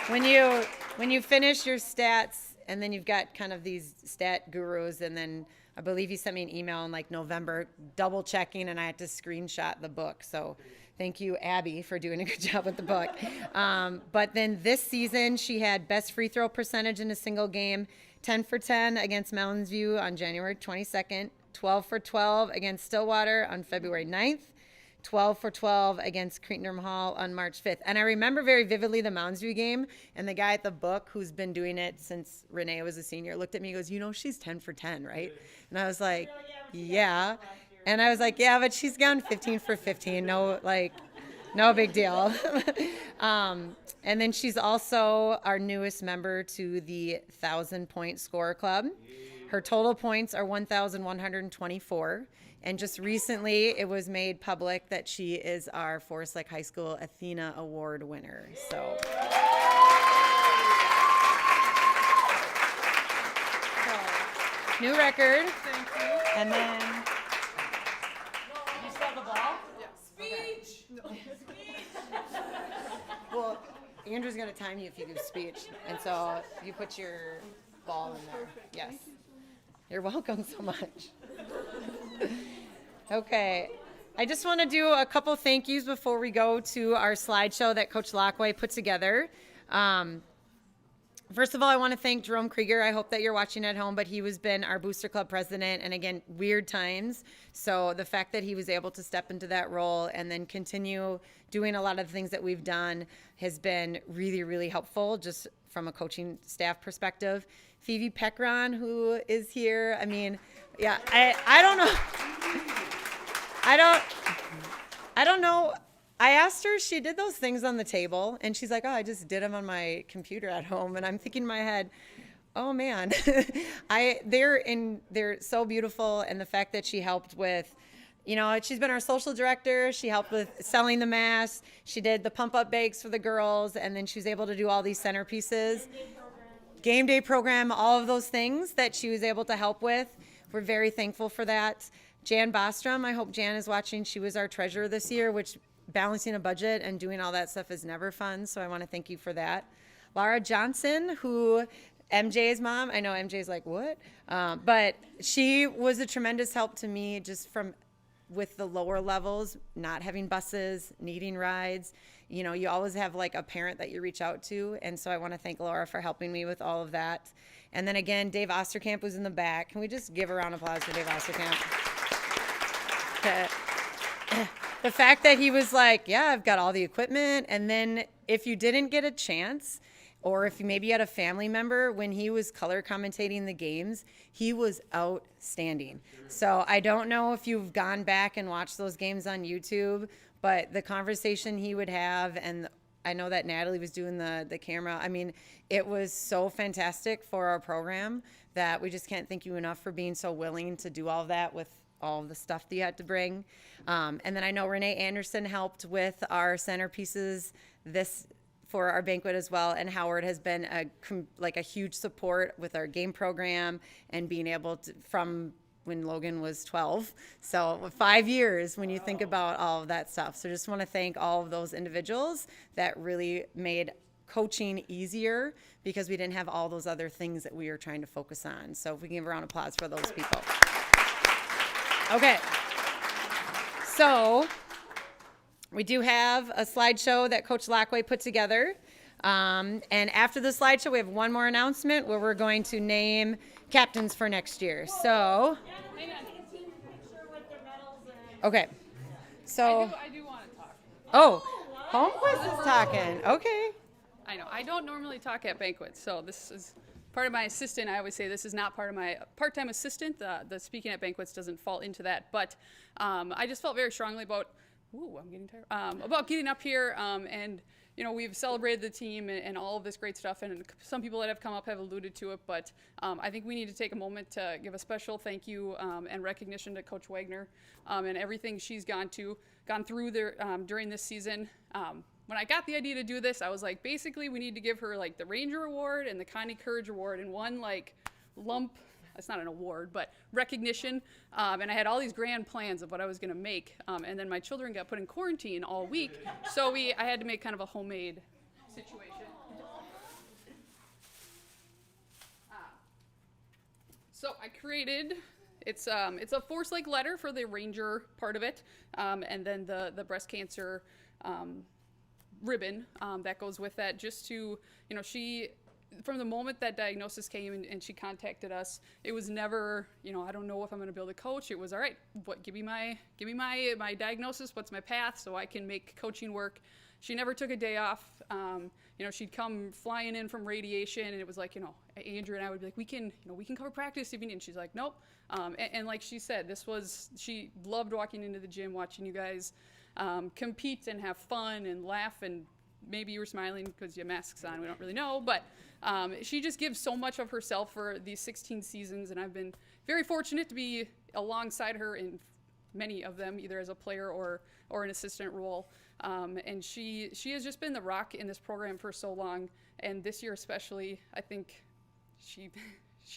when you finish your stats, and then you've got kind of these stat gurus, and then I believe you sent me an email in like November double checking, and I had to screenshot the book. So thank you, Abby, for doing a good job with the book. But then this season, she had best free throw percentage in a single game, 10 for 10 against Mountains View on January 22nd, 12 for 12 against Stillwater on February 9th, 12 for 12 against Cretin Hall on March 5th. And I remember very vividly the Mounds View game, and the guy at the book who's been doing it since Renee was a senior looked at me and goes, she's 10 for 10, right? And I was like, yeah. And I was like, yeah, but she's gone 15 for 15. No big deal. And then she's also our newest member to the 1,000-point scorer club. Her total points are 1,124. And just recently, it was made public that she is our Forest Lake High School Athena Award winner. So new record. Thank you. And then You saw the ball? Speech! well, Andrew's going to time you if you give speech. And so you put your ball in there. Yes. You're welcome so much. Okay. I just want to do a couple thank yous before we go to our slideshow that Coach Lockway put together. First of all, I want to thank Jerome Krieger. I hope that you're watching at home, but he has been our Booster Club president, and again, weird times. So the fact that he was able to step into that role and then continue doing a lot of the things that we've done has been really, really helpful just from a coaching staff perspective. Phoebe Peckron, who is here. I mean, yeah, I don't know. I don't know. I asked her, she did those things on the table, and she's like, I just did them on my computer at home. And I'm thinking in my head, oh man, they're so beautiful. And the fact that she helped with, she's been our social director. She helped with selling the masks. She did the pump up bags for the girls. And then she was able to do all these centerpieces. Game day program, all of those things that she was able to help with. We're very thankful for that. Jan Bostrom, I hope Jan is watching. She was our treasurer this year, which balancing a budget and doing all that stuff is never fun. So I want to thank you for that. Laura Johnson, who MJ's mom, I know MJ's like, what? But she was a tremendous help to me just with the lower levels, not having buses, needing rides. You always have like a parent that you reach out to. And so I want to thank Laura for helping me with all of that. And then again, Dave Osterkamp was in the back. Can we just give a round of applause for Dave Osterkamp? The fact that he was like, yeah, I've got all the equipment. And then if you didn't get a chance, or if maybe you had a family member, when he was color commentating the games, he was outstanding. So I don't know if you've gone back and watched those games on YouTube, but the conversation he would have, and I know that Natalie was doing the camera. I mean, it was so fantastic for our program that we just can't thank you enough for being so willing to do all of that with all of the stuff that you had to bring. And then I know Renee Anderson helped with our centerpieces for our banquet as well. And Howard has been a huge support with our game program and being able to, from when Logan was 12. So 5 years when you think about all of that stuff. So just want to thank all of those individuals that really made coaching easier because we didn't have all those other things that we were trying to focus on. So if we can give a round of applause for those people. Okay. So we do have a slideshow that Coach Lockway put together. And after the slideshow, we have one more announcement where we're going to name captains for next year. So, okay. So, I do want to talk. oh, Holmquist is talking. Okay. I know. I don't normally talk at banquets, so this is part of my assistant. I always say this is not part of my part-time assistant. The speaking at banquets doesn't fall into that. But I just felt very strongly about, I'm getting tired, about getting up here and, we've celebrated the team and all of this great stuff, and some people that have come up have alluded to it, but I think we need to take a moment to give a special thank you and recognition to Coach Wagner and everything she's gone through there during this season. When I got the idea to do this, I was like, basically we need to give her like the Ranger Award and the Connie Courage Award in one like lump. It's not an award, but recognition. And I had all these grand plans of what I was going to make. And then my children got put in quarantine all week. So I had to make kind of a homemade situation. So I created, it's a force-like letter for the Ranger part of it. And then the breast cancer ribbon that goes with that, just to, she, from the moment that diagnosis came and she contacted us, it was never, I don't know if I'm going to be able to coach. It was, all right, give me my diagnosis, what's my path, so I can make coaching work. She never took a day off. She'd come flying in from radiation, and it was like, Andrew and I would be like, we can cover practice if you need. And she's like, nope. And like she said, she loved walking into the gym, watching you guys compete and have fun and laugh, and maybe you were smiling because you have masks on, we don't really know, but she just gives so much of herself for these 16 seasons, and I've been very fortunate to be alongside her in many of them, either as a player or an assistant role, and she has just been the rock in this program for so long, and this year especially, I think she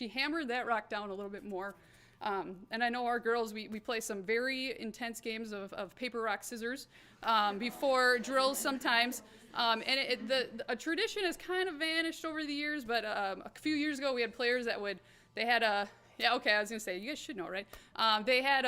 hammered that rock down a little bit more. And I know our girls, we play some very intense games of paper, rock, scissors before drills sometimes. And a tradition has kind of vanished over the years, but a few years ago we had players that I was gonna say, you guys should know, right? They had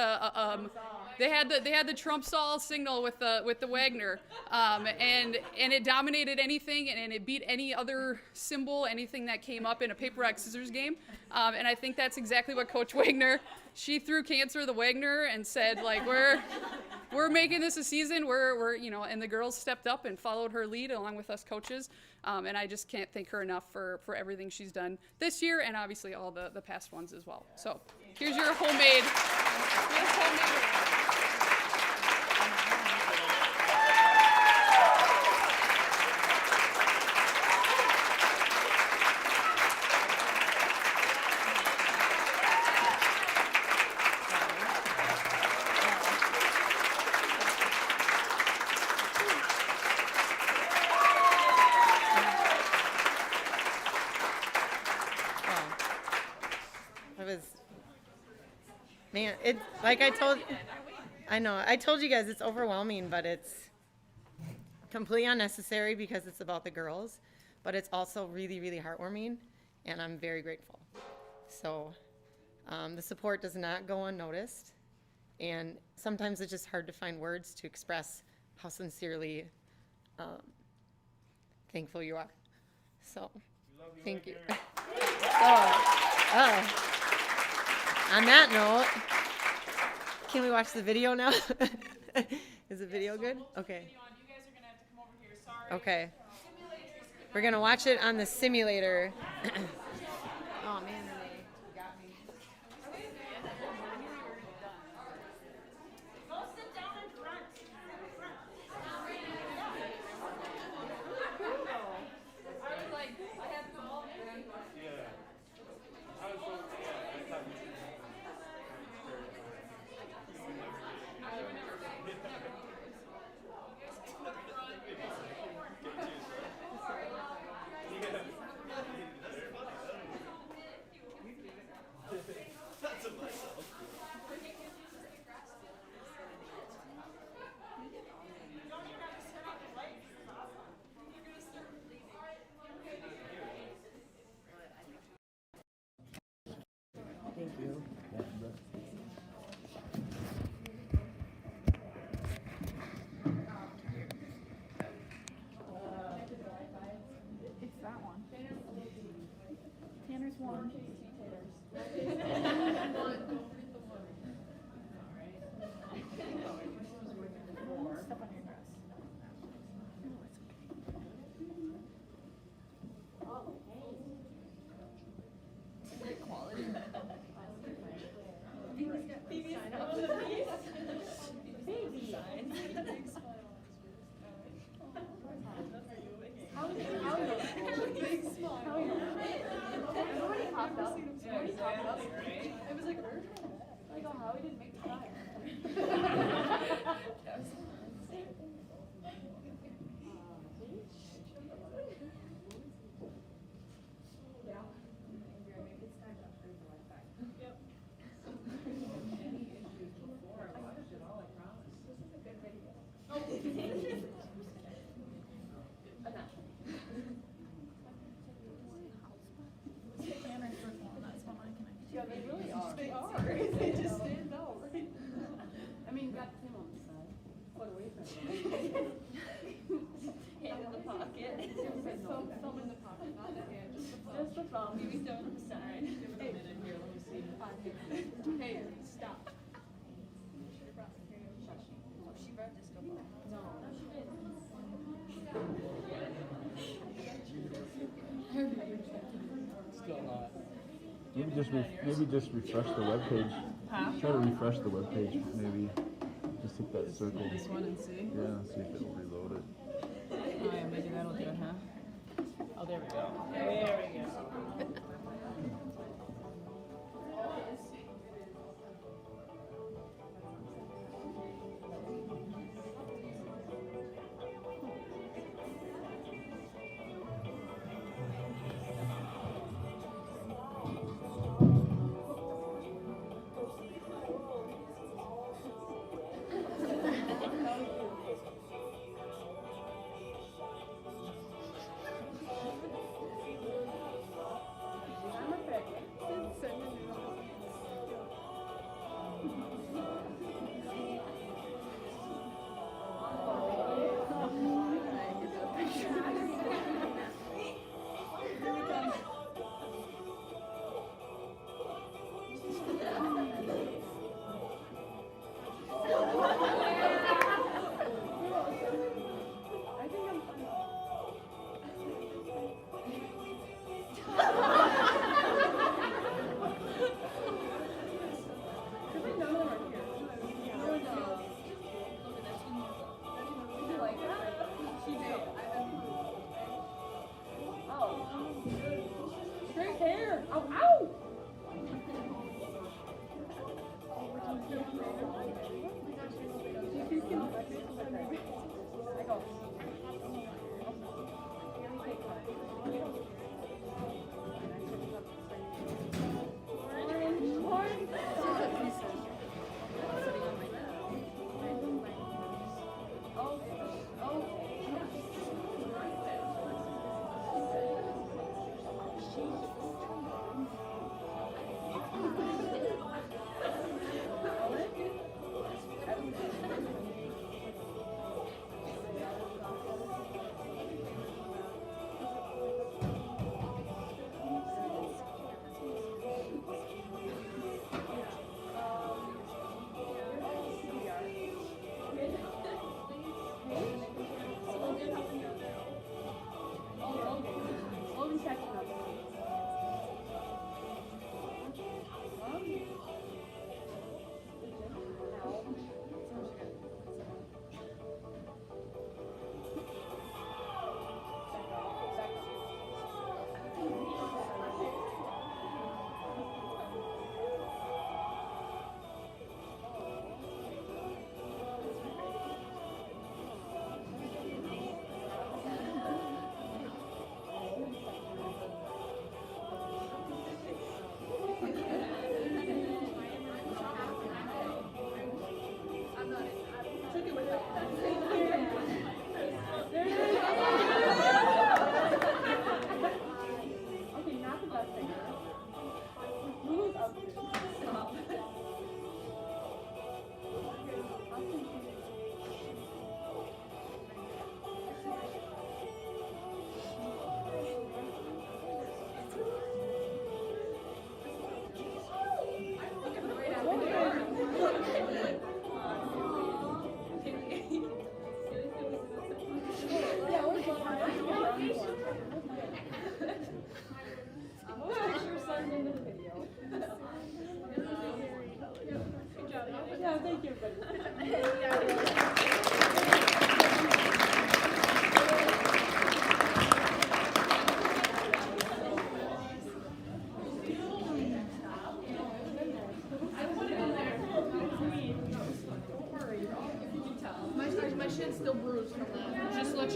the Trump stall signal with the Wagner, and it dominated anything, and it beat any other symbol, anything that came up in a paper, rock, scissors game. And I think that's exactly what Coach Wagner, she threw cancer the Wagner and said, like, we're making this a season. And the girls stepped up and followed her lead along with us coaches. And I just can't thank her enough for everything she's done this year, and obviously all the past ones as well. So here's your homemade. Man, I told you guys it's overwhelming, but it's completely unnecessary because it's about the girls, but it's also really, really heartwarming, and I'm very grateful. So the support does not go unnoticed, and sometimes it's just hard to find words to express how sincerely thankful you are. So, thank you. On that note, can we watch the video now? Is the video good? Okay. Okay. We're going to watch it on the simulator. Oh, man. Maybe just refresh the web page. Huh? Try to refresh the web page. Maybe just hit that circle. This one and see. Yeah, see if it'll reload it. Oh yeah, maybe that'll do it, huh? Oh, there we go. There we go.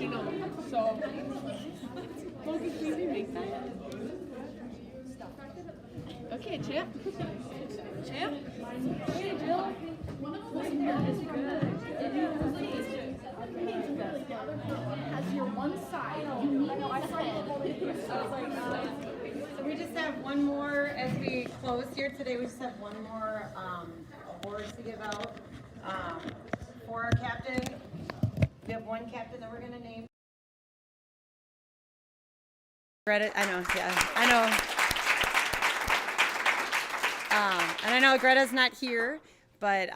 you know. So, Logan, can you make that? Okay, Champ. Champ? Hey, Jill. Has your one side. You need So we just have one more as we close here today. We just have one more awards to give out for our captain. We have one captain that we're going to name. Greta, I know, yeah, I know. And I know Greta's not here, but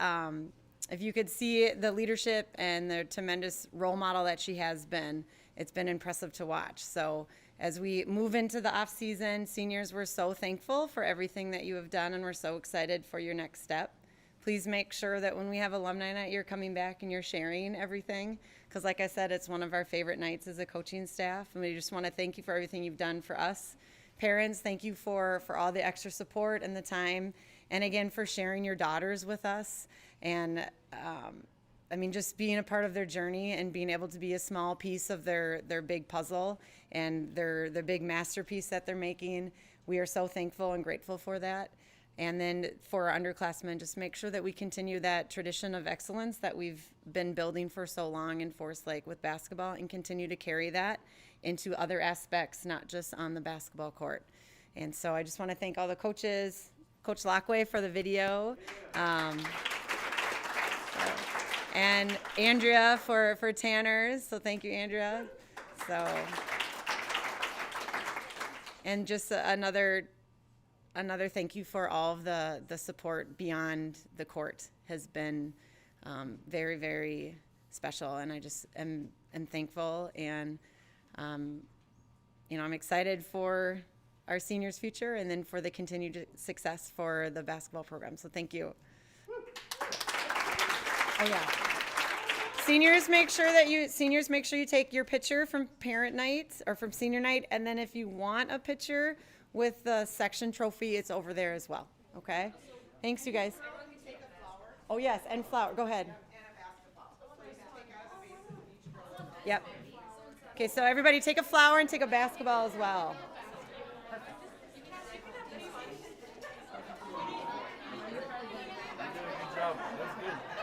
if you could see the leadership and the tremendous role model that she has been, it's been impressive to watch. So as we move into the off season, seniors, we're so thankful for everything that you have done, and we're so excited for your next step. Please make sure that when we have alumni night, you're coming back and you're sharing everything. Because like I said, it's one of our favorite nights as a coaching staff. And we just want to thank you for everything you've done for us. Parents, thank you for all the extra support and the time. And again, for sharing your daughters with us. And I mean, just being a part of their journey and being able to be a small piece of their big puzzle and their big masterpiece that they're making. We are so thankful and grateful for that. And then for our underclassmen, just make sure that we continue that tradition of excellence that we've been building for so long in Forest Lake with basketball, and continue to carry that into other aspects, not just on the basketball court. And so I just want to thank all the coaches, Coach Lockway for the video, and Andrea for Tanners. So thank you, Andrea. So, and just another thank you for all of the support beyond the court has been very, very special, and I just am thankful, and I'm excited for our seniors' future and then for the continued success for the basketball program. So thank you. Oh yeah. Seniors, make sure you take your picture from parent night or from senior night, and then if you want a picture with the section trophy, it's over there as well. Okay? Thanks, you guys. Oh, yes, and flower. Go ahead. Yep. Okay, so everybody take a flower and take a basketball as well. Good job. That's good.